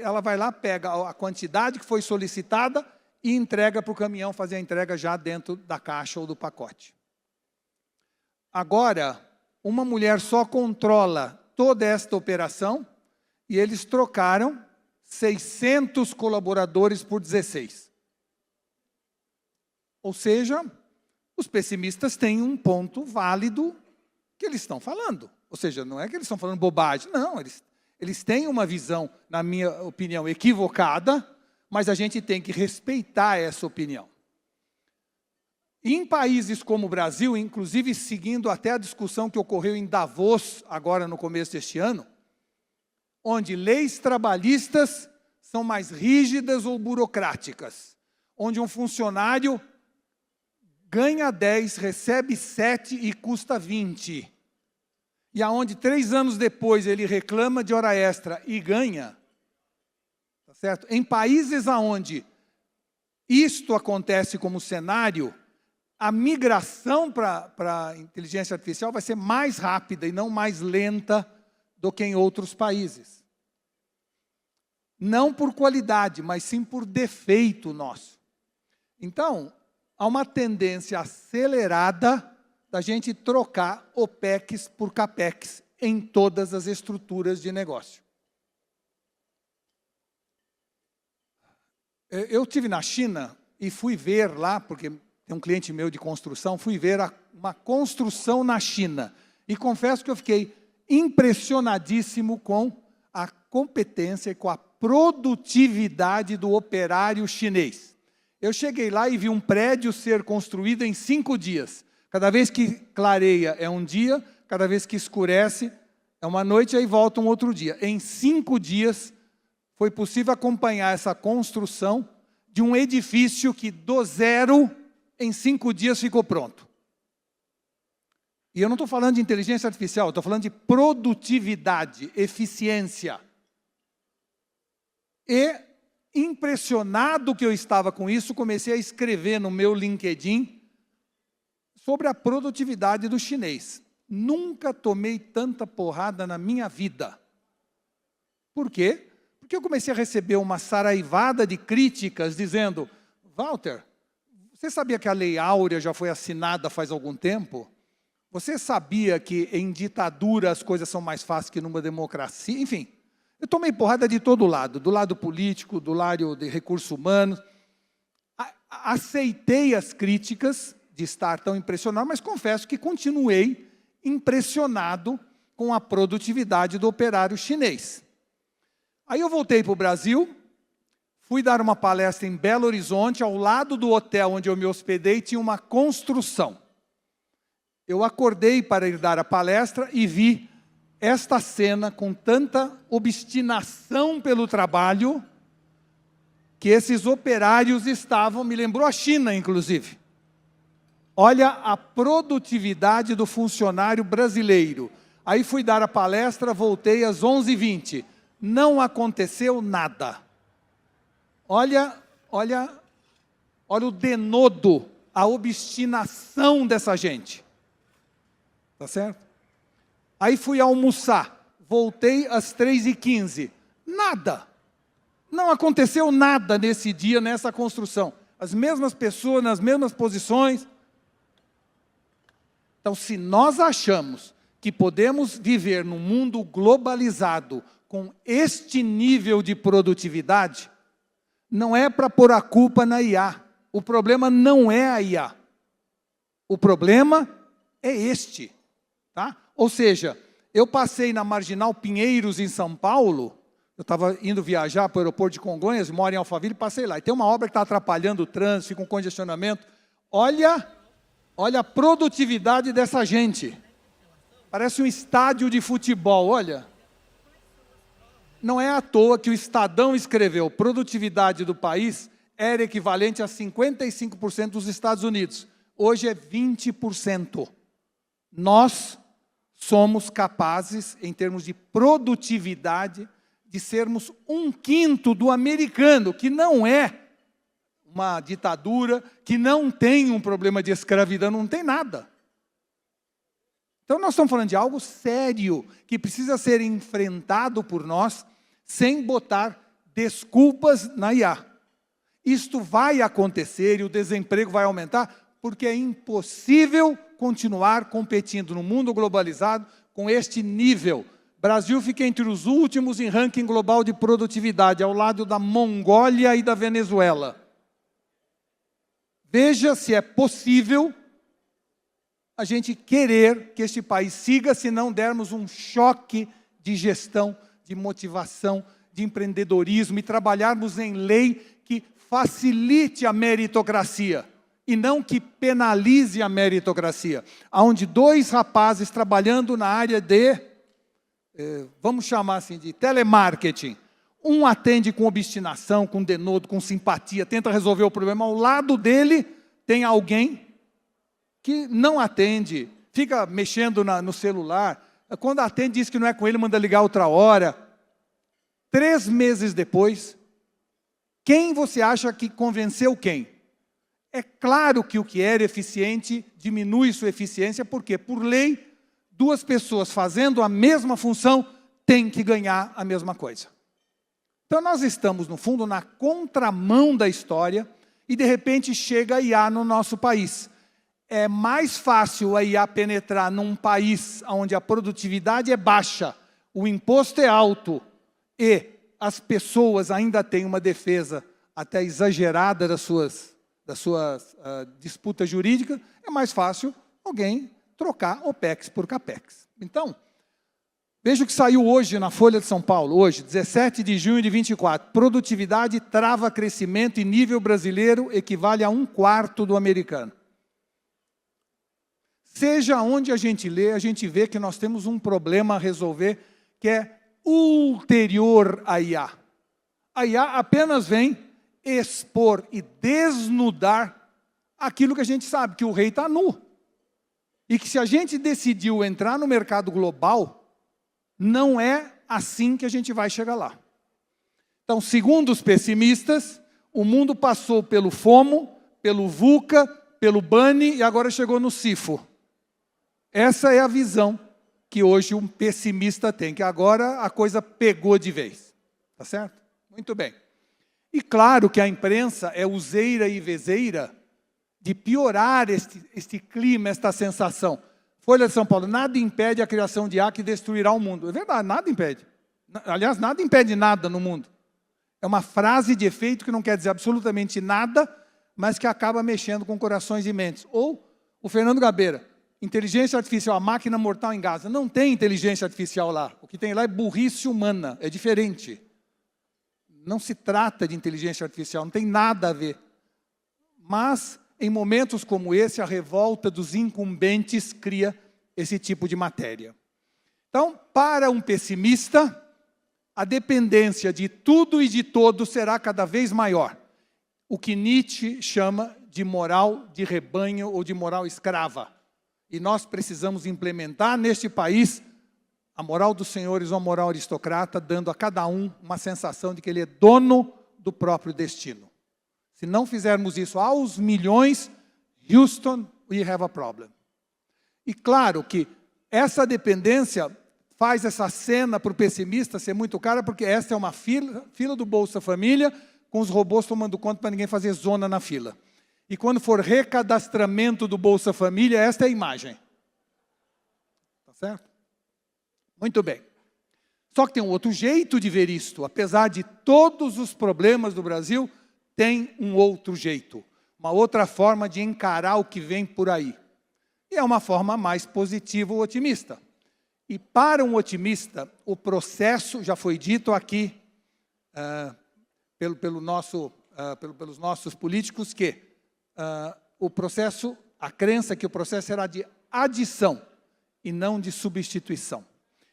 Ela vai lá, pega a quantidade que foi solicitada e entrega para o caminhão fazer a entrega já dentro da caixa ou do pacote. Agora, uma mulher só controla toda esta operação e eles trocaram 600 colaboradores por 16. Ou seja, os pessimistas têm um ponto válido que eles estão falando. Ou seja, não é que eles estão falando bobagem, não, eles têm uma visão, na minha opinião, equivocada, mas a gente tem que respeitar essa opinião. Em países como o Brasil, inclusive seguindo até a discussão que ocorreu em Davos, agora no começo deste ano, onde leis trabalhistas são mais rígidas ou burocráticas, onde um funcionário ganha 10, recebe 7 e custa 20. E aonde 3 anos depois ele reclama de hora extra e ganha, tá certo? Em países aonde isto acontece como cenário, a migração para a inteligência artificial vai ser mais rápida e não mais lenta do que em outros países. Não por qualidade, mas sim por defeito nosso. Então, há uma tendência acelerada da gente trocar OPEX por CAPEX em todas as estruturas de negócio. Eu estive na China e fui ver lá, porque tem um cliente meu de construção, fui ver uma construção na China. E confesso que eu fiquei impressionadíssimo com a competência e com a produtividade do operário chinês. Eu cheguei lá e vi um prédio ser construído em 5 dias. Cada vez que clareia é um dia, cada vez que escurece é uma noite, aí volta um outro dia. Em 5 dias foi possível acompanhar essa construção de um edifício que do zero, em 5 dias ficou pronto. E eu não estou falando de inteligência artificial, eu estou falando de produtividade, eficiência. E, impressionado que eu estava com isso, comecei a escrever no meu LinkedIn sobre a produtividade do chinês. Nunca tomei tanta porrada na minha vida. Por quê? Porque eu comecei a receber uma saraivada de críticas dizendo: Walter, você sabia que a Lei Áurea já foi assinada faz algum tempo? Você sabia que em ditadura as coisas são mais fáceis que numa democracia? Enfim, eu tomei porrada de todo lado, do lado político, do lado de recursos humanos. Aceitei as críticas de estar tão impressionado, mas confesso que continuei impressionado com a produtividade do operário chinês. Aí eu voltei para o Brasil, fui dar uma palestra em Belo Horizonte, ao lado do hotel onde eu me hospedei, tinha uma construção. Eu acordei para ir dar a palestra e vi esta cena com tanta obstinação pelo trabalho, que esses operários estavam, me lembrou a China, inclusive. Olha a produtividade do funcionário brasileiro. Aí fui dar a palestra, voltei às 11h20. Não aconteceu nada. Olha o denodo, a obstinação dessa gente. Tá certo? Aí fui almoçar, voltei às 3h15. Nada. Não aconteceu nada nesse dia, nessa construção. As mesmas pessoas, nas mesmas posições. Então, se nós achamos que podemos viver num mundo globalizado com este nível de produtividade, não é para pôr a culpa na IA. O problema não é a IA. O problema é este. Tá? Ou seja, eu passei na Marginal Pinheiros, em São Paulo, eu estava indo viajar para o aeroporto de Congonhas, moro em Alphaville, passei lá. E tem uma obra que está atrapalhando o trânsito, fica um congestionamento. Olha Olha a produtividade dessa gente. Parece um estádio de futebol, olha. Não é à toa que o Estadão escreveu: produtividade do país era equivalente a 55% dos Estados Unidos. Hoje é 20%. Nós somos capazes, em termos de produtividade, de sermos 1/5 do americano, que não é uma ditadura, que não tem um problema de escravidão, não tem nada. Então nós estamos falando de algo sério, que precisa ser enfrentado por nós, sem botar desculpas na IA. Isto vai acontecer e o desemprego vai aumentar, porque é impossível continuar competindo no mundo globalizado com este nível. Brasil fica entre os últimos em ranking global de produtividade, ao lado da Mongólia e da Venezuela. Veja se é possível a gente querer que este país siga, se não dermos um choque de gestão, de motivação, de empreendedorismo e trabalharmos em lei que facilite a meritocracia e não que penalize a meritocracia. Onde 2 rapazes trabalhando na área de, vamos chamar assim, de telemarketing. Um atende com obstinação, com denodo, com simpatia, tenta resolver o problema. Ao lado dele tem alguém que não atende, fica mexendo no celular. Quando atende, diz que não é com ele, manda ligar outra hora. 3 meses depois, quem você acha que convenceu quem? É claro que o que era eficiente diminui sua eficiência, porque, por lei, 2 pessoas fazendo a mesma função têm que ganhar a mesma coisa. Então nós estamos, no fundo, na contramão da história e, de repente, chega a IA no nosso país. É mais fácil a IA penetrar num país onde a produtividade é baixa, o imposto é alto e as pessoas ainda têm uma defesa até exagerada das suas disputas jurídicas, é mais fácil alguém trocar OPEX por CAPEX. Então, veja o que saiu hoje na Folha de São Paulo, hoje, 17 de junho de 24. Produtividade trava crescimento e nível brasileiro equivale a 1/4 do americano. Seja onde a gente lê, a gente vê que nós temos um problema a resolver, que é ulterior à IA. A IA apenas vem expor e desnudar aquilo que a gente sabe, que o rei está nu. E que se a gente decidiu entrar no mercado global, não é assim que a gente vai chegar lá. Então, segundo os pessimistas, o mundo passou pelo FOMO, pelo VUCA, pelo BANI e agora chegou no CIFO. Essa é a visão que hoje um pessimista tem, que agora a coisa pegou de vez. Tá certo? Muito bem. E claro que a imprensa é useira e vezeira de piorar este clima, esta sensação. Folha de São Paulo: nada impede a criação de IA que destruirá o mundo. É verdade, nada impede. Aliás, nada impede nada no mundo. É uma frase de efeito que não quer dizer absolutamente nada, mas que acaba mexendo com corações e mentes. Ou o Fernando Gabeira: inteligência artificial, a máquina mortal em Gaza. Não tem inteligência artificial lá. O que tem lá é burrice humana, é diferente. Não se trata de inteligência artificial, não tem nada a ver. Mas, em momentos como esse, a revolta dos incumbentes cria esse tipo de matéria. Então, para um pessimista, a dependência de tudo e de todos será cada vez maior. O que Nietzsche chama de moral de rebanho ou de moral escrava. E nós precisamos implementar neste país a moral dos senhores ou a moral aristocrata, dando a cada um uma sensação de que ele é dono do próprio destino. Se não fizermos isso aos milhões, Houston, we have a problem. E claro que essa dependência faz essa cena para o pessimista ser muito cara, porque essa é uma fila do Bolsa Família, com os robôs tomando conta para ninguém fazer zona na fila. E quando for recadastramento do Bolsa Família, esta é a imagem. Tá certo? Muito bem. Só que tem um outro jeito de ver isto. Apesar de todos os problemas do Brasil, tem um outro jeito. Uma outra forma de encarar o que vem por aí. E é uma forma mais positiva ou otimista. E para um otimista, o processo, já foi dito aqui pelos nossos políticos, que o processo a crença que o processo será de adição e não de substituição.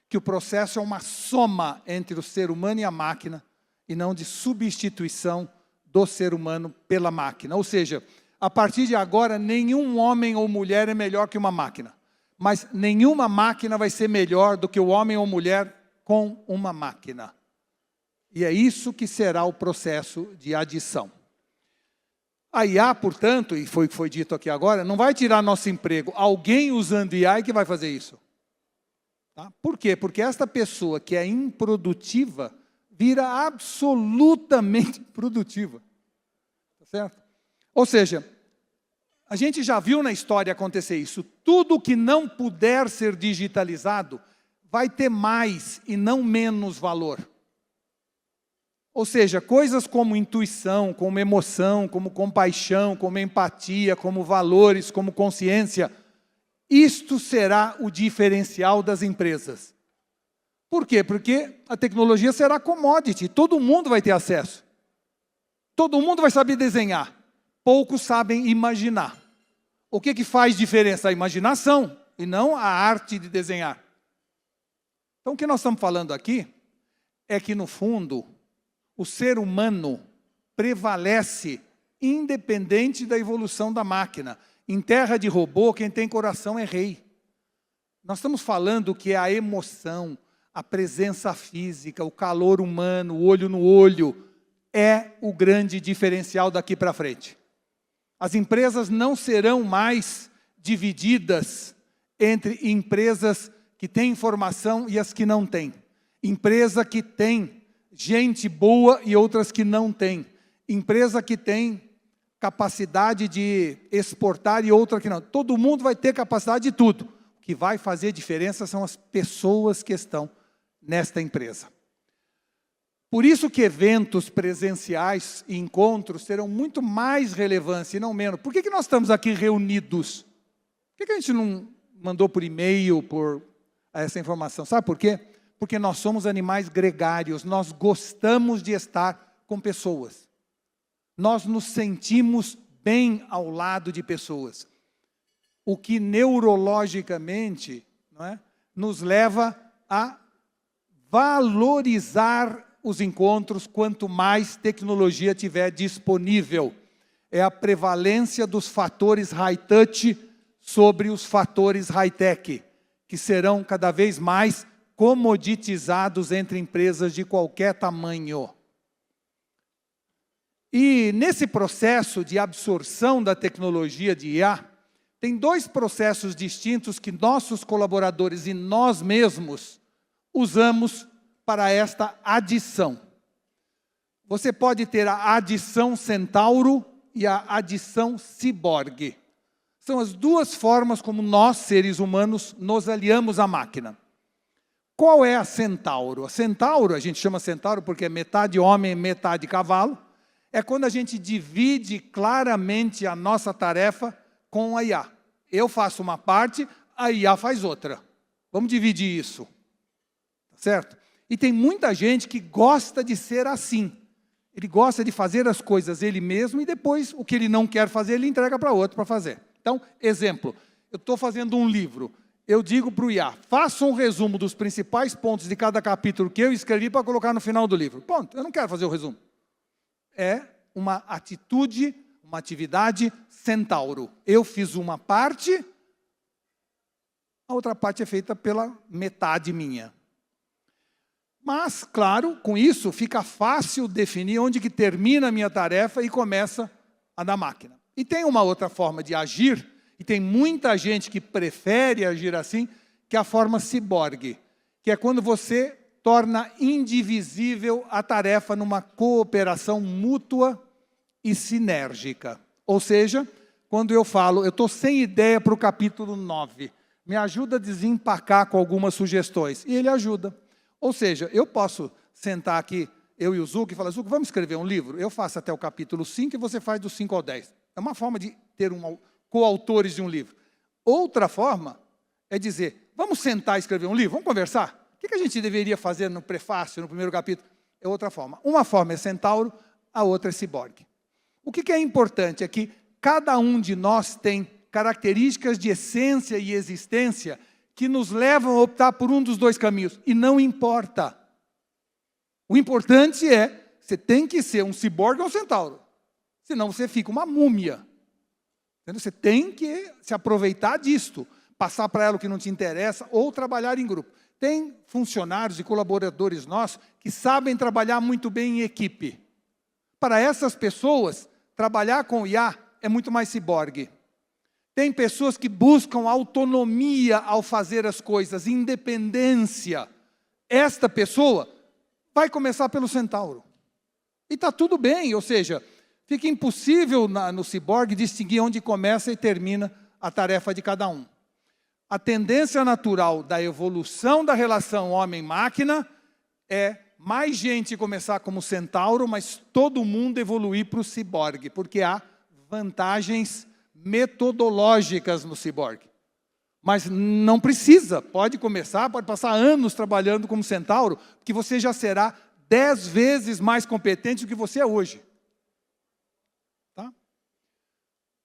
Que o processo é uma soma entre o ser humano e a máquina e não de substituição do ser humano pela máquina. Ou seja, a partir de agora, nenhum homem ou mulher é melhor que uma máquina. Mas nenhuma máquina vai ser melhor do que o homem ou mulher com uma máquina. E é isso que será o processo de adição. A IA, portanto, e foi dito aqui agora, não vai tirar nosso emprego. Alguém usando IA é que vai fazer isso. Tá? Por quê? Porque esta pessoa que é improdutiva vira absolutamente produtiva. Tá certo? Ou seja, a gente já viu na história acontecer isso. Tudo que não puder ser digitalizado vai ter mais e não menos valor. Ou seja, coisas como intuição, como emoção, como compaixão, como empatia, como valores, como consciência, isto será o diferencial das empresas. Por quê? Porque a tecnologia será commodity, todo mundo vai ter acesso. Todo mundo vai saber desenhar, poucos sabem imaginar. O que faz diferença? A imaginação, e não a arte de desenhar. Então, o que nós estamos falando aqui é que, no fundo, o ser humano prevalece independente da evolução da máquina. Em terra de robô, quem tem coração é rei. Nós estamos falando que é a emoção, a presença física, o calor humano, o olho no olho, é o grande diferencial daqui para frente. As empresas não serão mais divididas entre empresas que têm informação e as que não têm. Empresa que tem gente boa e outras que não têm. Empresa que tem capacidade de exportar e outra que não. Todo mundo vai ter capacidade de tudo. O que vai fazer diferença são as pessoas que estão nesta empresa. Por isso que eventos presenciais e encontros terão muito mais relevância e não menos. Por que nós estamos aqui reunidos? Por que a gente não mandou por e-mail, por essa informação? Sabe por quê? Porque nós somos animais gregários, nós gostamos de estar com pessoas. Nós nos sentimos bem ao lado de pessoas. O que neurologicamente, não é, nos leva a valorizar os encontros quanto mais tecnologia tiver disponível. É a prevalência dos fatores high-touch sobre os fatores high-tech, que serão cada vez mais comoditizados entre empresas de qualquer tamanho. E nesse processo de absorção da tecnologia de IA, tem dois processos distintos que nossos colaboradores e nós mesmos usamos para esta adição. Você pode ter a adição centauro e a adição ciborgue. São as duas formas como nós, seres humanos, nos aliamos à máquina. Qual é a centauro? A centauro, a gente chama centauro porque é metade homem e metade cavalo. É quando a gente divide claramente a nossa tarefa com a IA. Eu faço uma parte, a IA faz outra. Vamos dividir isso. Certo? E tem muita gente que gosta de ser assim. Ele gosta de fazer as coisas ele mesmo e depois o que ele não quer fazer, ele entrega para outro para fazer. Então, exemplo, eu estou fazendo um livro. Eu digo para o IA, faça um resumo dos principais pontos de cada capítulo que eu escrevi para colocar no final do livro. Ponto, eu não quero fazer o resumo. É uma atitude, uma atividade centauro. Eu fiz uma parte, a outra parte é feita pela metade minha. Mas, claro, com isso fica fácil definir onde que termina a minha tarefa e começa a da máquina. E tem uma outra forma de agir, e tem muita gente que prefere agir assim, que é a forma ciborgue, que é quando você torna indivisível a tarefa numa cooperação mútua e sinérgica. Ou seja, quando eu falo, eu estou sem ideia para o capítulo 9, me ajuda a desempacar com algumas sugestões, e ele ajuda. Ou seja, eu posso sentar aqui, eu e o Zuco, e falar, Zuco, vamos escrever um livro? Eu faço até o capítulo 5 e você faz do 5 ao 10. É uma forma de ter coautores de um livro. Outra forma é dizer, vamos sentar e escrever um livro? Vamos conversar? O que a gente deveria fazer no prefácio, no primeiro capítulo? É outra forma. Uma forma é centauro, a outra é ciborgue. O que é importante é que cada um de nós tem características de essência e existência que nos levam a optar por um dos dois caminhos. E não importa. O importante é, você tem que ser um ciborgue ou um centauro. Senão você fica uma múmia. Entendeu? Você tem que se aproveitar disto. Passar para ela o que não te interessa ou trabalhar em grupo. Tem funcionários e colaboradores nossos que sabem trabalhar muito bem em equipe. Para essas pessoas, trabalhar com IA é muito mais ciborgue. Tem pessoas que buscam autonomia ao fazer as coisas, independência. Esta pessoa vai começar pelo centauro. E está tudo bem, ou seja, fica impossível no ciborgue distinguir onde começa e termina a tarefa de cada um. A tendência natural da evolução da relação homem-máquina é mais gente começar como centauro, mas todo mundo evoluir para o ciborgue, porque há vantagens metodológicas no ciborgue. Mas não precisa, pode começar, pode passar anos trabalhando como centauro, que você já será 10 vezes mais competente do que você é hoje. Tá?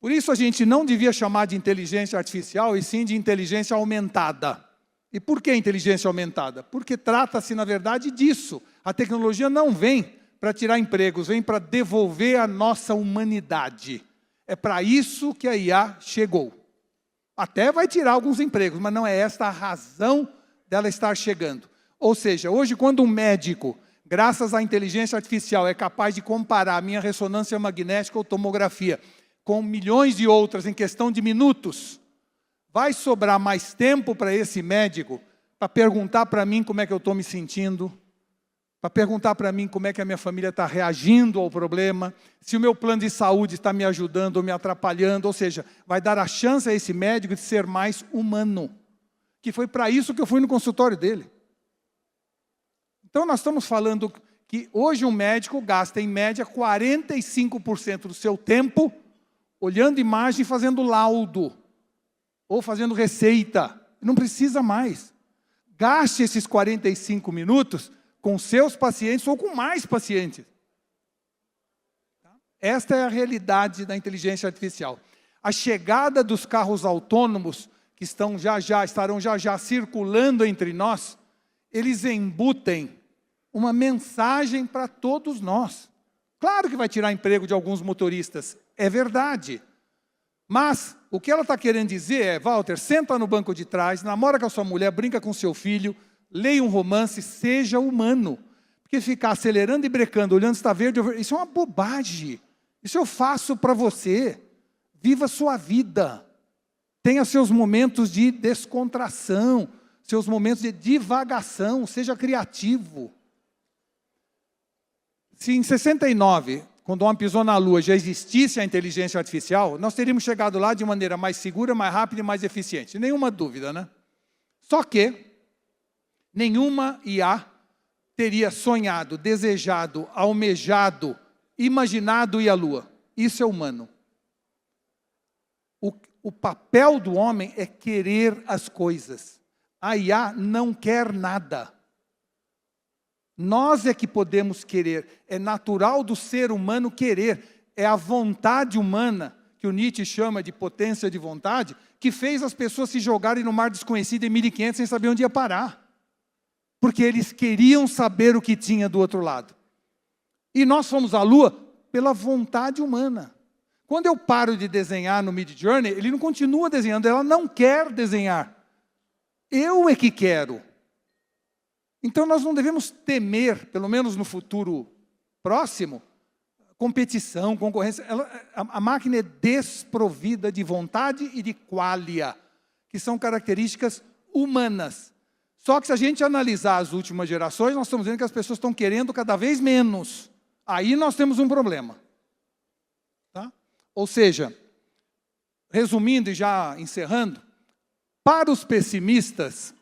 Por isso a gente não devia chamar de inteligência artificial, e sim de inteligência aumentada. E por que inteligência aumentada? Porque trata-se, na verdade, disso. A tecnologia não vem para tirar empregos, vem para devolver a nossa humanidade. É para isso que a IA chegou. Até vai tirar alguns empregos, mas não é esta a razão dela estar chegando. Ou seja, hoje quando um médico, graças à inteligência artificial, é capaz de comparar a minha ressonância magnética ou tomografia com milhões de outras em questão de minutos, vai sobrar mais tempo para esse médico para perguntar para mim como é que eu estou me sentindo, para perguntar para mim como é que a minha família está reagindo ao problema, se o meu plano de saúde está me ajudando ou me atrapalhando, ou seja, vai dar a chance a esse médico de ser mais humano, que foi para isso que eu fui no consultório dele. Então nós estamos falando que hoje um médico gasta em média 45% do seu tempo olhando imagem e fazendo laudo, ou fazendo receita. Não precisa mais. Gaste esses 45 minutos com seus pacientes ou com mais pacientes. Esta é a realidade da inteligência artificial. A chegada dos carros autônomos, que estarão já já circulando entre nós, eles embutem uma mensagem para todos nós. Claro que vai tirar emprego de alguns motoristas, é verdade. Mas o que ela está querendo dizer é, Walter, senta no banco de trás, namora com a sua mulher, brinca com seu filho, leia um romance, seja humano. Porque ficar acelerando e brecando, olhando se está verde, isso é uma bobagem. Isso eu faço para você. Viva sua vida. Tenha seus momentos de descontração, seus momentos de divagação, seja criativo. Se em 69, quando o homem pisou na Lua, já existisse a inteligência artificial, nós teríamos chegado lá de maneira mais segura, mais rápida e mais eficiente. Nenhuma dúvida, né? Só que nenhuma IA teria sonhado, desejado, almejado, imaginado ir à Lua. Isso é humano. O papel do homem é querer as coisas. A IA não quer nada. Nós é que podemos querer. É natural do ser humano querer. É a vontade humana, que o Nietzsche chama de potência de vontade, que fez as pessoas se jogarem no mar desconhecido em 1500 sem saber onde ia parar. Porque eles queriam saber o que tinha do outro lado. E nós fomos à Lua pela vontade humana. Quando eu paro de desenhar no Midjourney, ele não continua desenhando, ela não quer desenhar. Eu é que quero. Então nós não devemos temer, pelo menos no futuro próximo, competição, concorrência. A máquina é desprovida de vontade e de qualia, que são características humanas. Só que se a gente analisar as últimas gerações, nós estamos vendo que as pessoas estão querendo cada vez menos. Aí nós temos um problema. Tá? Ou seja, resumindo e já encerrando, para os pessimistas,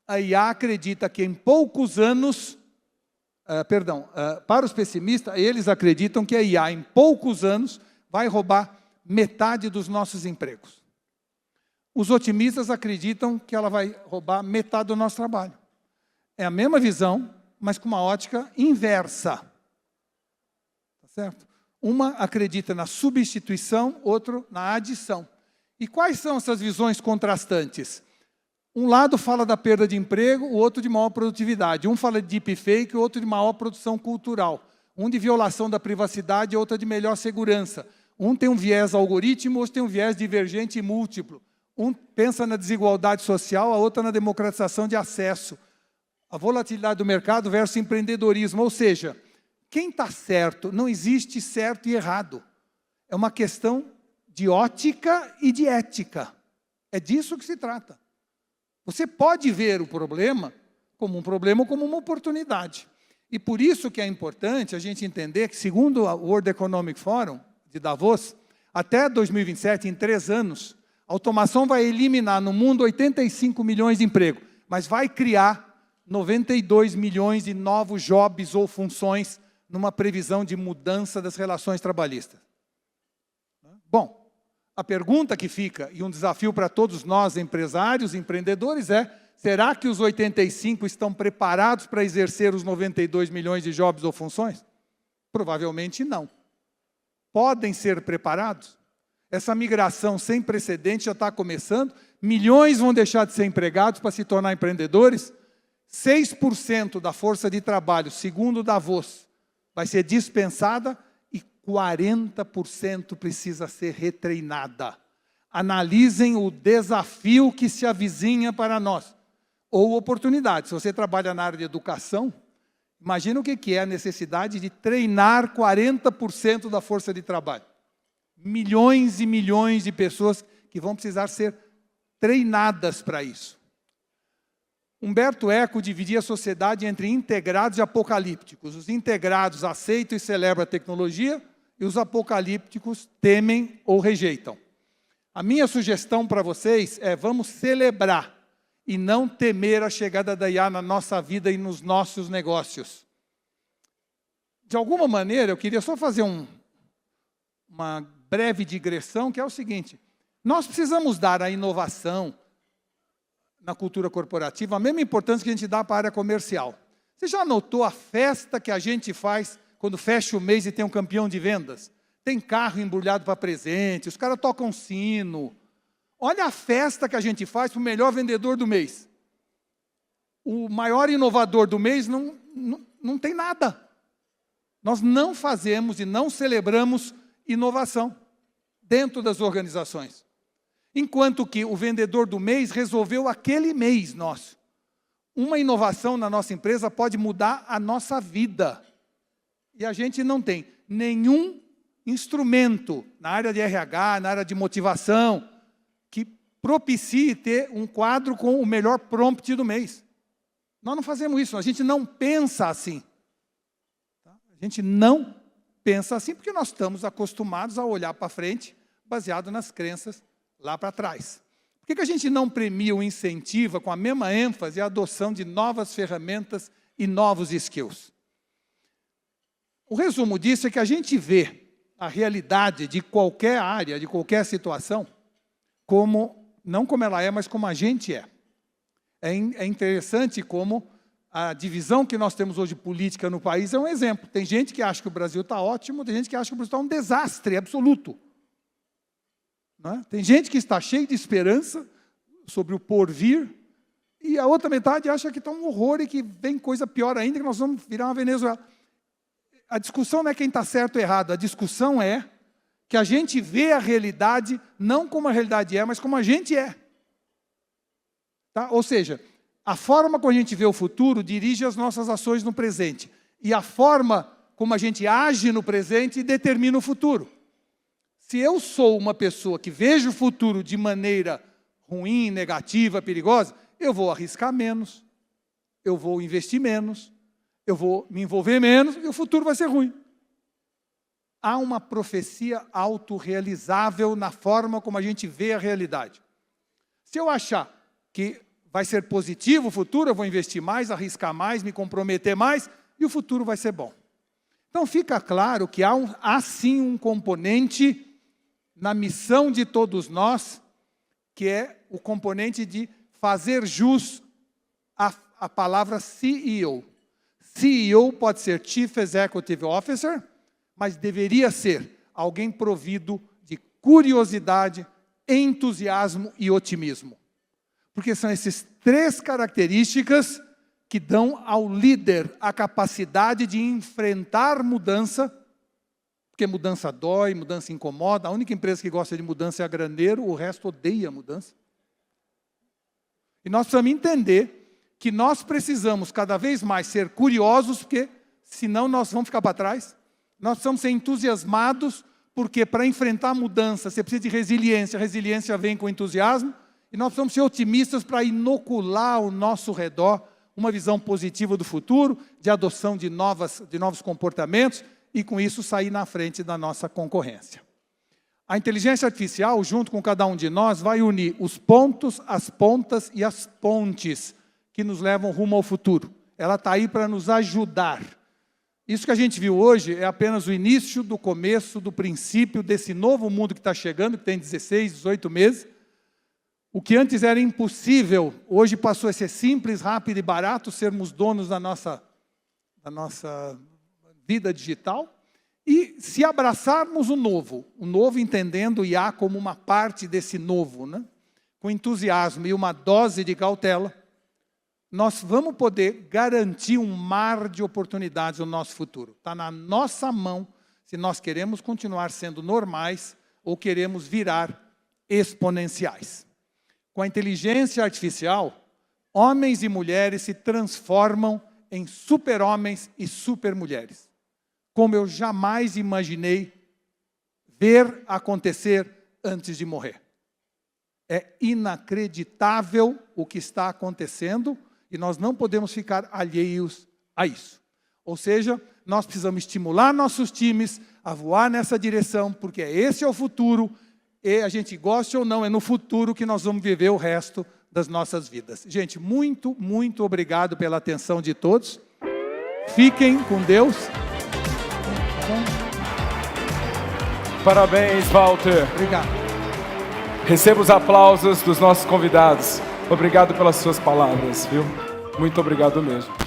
a IA acredita que em poucos anos, para os pessimistas, eles acreditam que a IA em poucos anos vai roubar metade dos nossos empregos. Os otimistas acreditam que ela vai roubar metade do nosso trabalho. É a mesma visão, mas com uma ótica inversa. Tá certo? Uma acredita na substituição, outro na adição. E quais são essas visões contrastantes? Um lado fala da perda de emprego, o outro de maior produtividade. Um fala de deepfake, o outro de maior produção cultural. Um de violação da privacidade, outro de melhor segurança. Um tem um viés algoritmo, outro tem um viés divergente e múltiplo. Um pensa na desigualdade social, a outra na democratização de acesso. A volatilidade do mercado versus empreendedorismo. Ou seja, quem está certo? Não existe certo e errado. É uma questão de ótica e de ética. É disso que se trata. Você pode ver o problema como um problema ou como uma oportunidade. E por isso que é importante a gente entender que, segundo o World Economic Forum de Davos, até 2027, em 3 anos, a automação vai eliminar no mundo 85 milhões de empregos, mas vai criar 92 milhões de novos jobs ou funções numa previsão de mudança das relações trabalhistas. Bom, a pergunta que fica, e um desafio para todos nós, empresários, empreendedores, é: será que os 85 estão preparados para exercer os 92 milhões de jobs ou funções? Provavelmente não. Podem ser preparados? Essa migração sem precedente já está começando. Milhões vão deixar de ser empregados para se tornar empreendedores. 6% da força de trabalho, segundo Davos, vai ser dispensada. 40% precisa ser retreinada. Analisem o desafio que se avizinha para nós. Ou oportunidade. Se você trabalha na área de educação, imagina o que é a necessidade de treinar 40% da força de trabalho. Milhões e milhões de pessoas que vão precisar ser treinadas para isso. Humberto Eco dividia a sociedade entre integrados e apocalípticos. Os integrados aceitam e celebram a tecnologia, e os apocalípticos temem ou rejeitam. A minha sugestão para vocês é: vamos celebrar e não temer a chegada da IA na nossa vida e nos nossos negócios. De alguma maneira, eu queria só fazer uma breve digressão, que é o seguinte: nós precisamos dar à inovação na cultura corporativa a mesma importância que a gente dá para a área comercial. Você já notou a festa que a gente faz quando fecha o mês e tem um campeão de vendas? Tem carro embrulhado para presente, os caras tocam sino. Olha a festa que a gente faz para o melhor vendedor do mês. O maior inovador do mês não tem nada. Nós não fazemos e não celebramos inovação dentro das organizações. Enquanto que o vendedor do mês resolveu aquele mês nosso. Uma inovação na nossa empresa pode mudar a nossa vida. E a gente não tem nenhum instrumento na área de RH, na área de motivação, que propicie ter um quadro com o melhor prompt do mês. Nós não fazemos isso, a gente não pensa assim. A gente não pensa assim porque nós estamos acostumados a olhar para frente, baseado nas crenças lá para trás. Por que a gente não premia ou incentiva com a mesma ênfase a adoção de novas ferramentas e novos skills? O resumo disso é que a gente vê a realidade de qualquer área, de qualquer situação, não como ela é, mas como a gente é. É interessante como a divisão que nós temos hoje política no país é um exemplo. Tem gente que acha que o Brasil está ótimo, tem gente que acha que o Brasil está um desastre absoluto. Não é? Tem gente que está cheio de esperança sobre o porvir, e a outra metade acha que está um horror e que vem coisa pior ainda, que nós vamos virar uma Venezuela. A discussão não é quem está certo ou errado, a discussão é que a gente vê a realidade não como a realidade é, mas como a gente é. Tá? Ou seja, a forma como a gente vê o futuro dirige as nossas ações no presente. E a forma como a gente age no presente determina o futuro. Se eu sou uma pessoa que vejo o futuro de maneira ruim, negativa, perigosa, eu vou arriscar menos, eu vou investir menos, eu vou me envolver menos e o futuro vai ser ruim. Há uma profecia autorrealizável na forma como a gente vê a realidade. Se eu achar que vai ser positivo o futuro, eu vou investir mais, arriscar mais, me comprometer mais e o futuro vai ser bom. Então fica claro que há sim um componente na missão de todos nós, que é o componente de fazer jus à palavra CEO. CEO pode ser Chief Executive Officer, mas deveria ser alguém provido de curiosidade, entusiasmo e otimismo. Porque são essas 3 características que dão ao líder a capacidade de enfrentar mudança, porque mudança dói, mudança incomoda. A única empresa que gosta de mudança é a Graneiro, o resto odeia mudança. E nós precisamos entender que nós precisamos cada vez mais ser curiosos, porque senão nós vamos ficar para trás. Nós precisamos ser entusiasmados, porque para enfrentar a mudança você precisa de resiliência. A resiliência vem com entusiasmo. E nós precisamos ser otimistas para inocular ao nosso redor uma visão positiva do futuro, de adoção de novos comportamentos, e com isso sair na frente da nossa concorrência. A inteligência artificial, junto com cada um de nós, vai unir os pontos, as pontas e as pontes que nos levam rumo ao futuro. Ela está aí para nos ajudar. Isso que a gente viu hoje é apenas o início do começo, do princípio desse novo mundo que está chegando, que tem 16, 18 meses. O que antes era impossível, hoje passou a ser simples, rápido e barato, sermos donos da nossa vida digital. E se abraçarmos o novo entendendo o IA como uma parte desse novo, né? Com entusiasmo e uma dose de cautela, nós vamos poder garantir um mar de oportunidades no nosso futuro. Está na nossa mão se nós queremos continuar sendo normais ou queremos virar exponenciais. Com a inteligência artificial, homens e mulheres se transformam em super-homens e super-mulheres, como eu jamais imaginei ver acontecer antes de morrer. É inacreditável o que está acontecendo e nós não podemos ficar alheios a isso. Ou seja, nós precisamos estimular nossos times a voar nessa direção, porque esse é o futuro, e a gente goste ou não, é no futuro que nós vamos viver o resto das nossas vidas. Gente, muito, muito obrigado pela atenção de todos. Fiquem com Deus. Parabéns, Walter. Obrigado. Receba os aplausos dos nossos convidados. Obrigado pelas suas palavras, viu? Muito obrigado mesmo.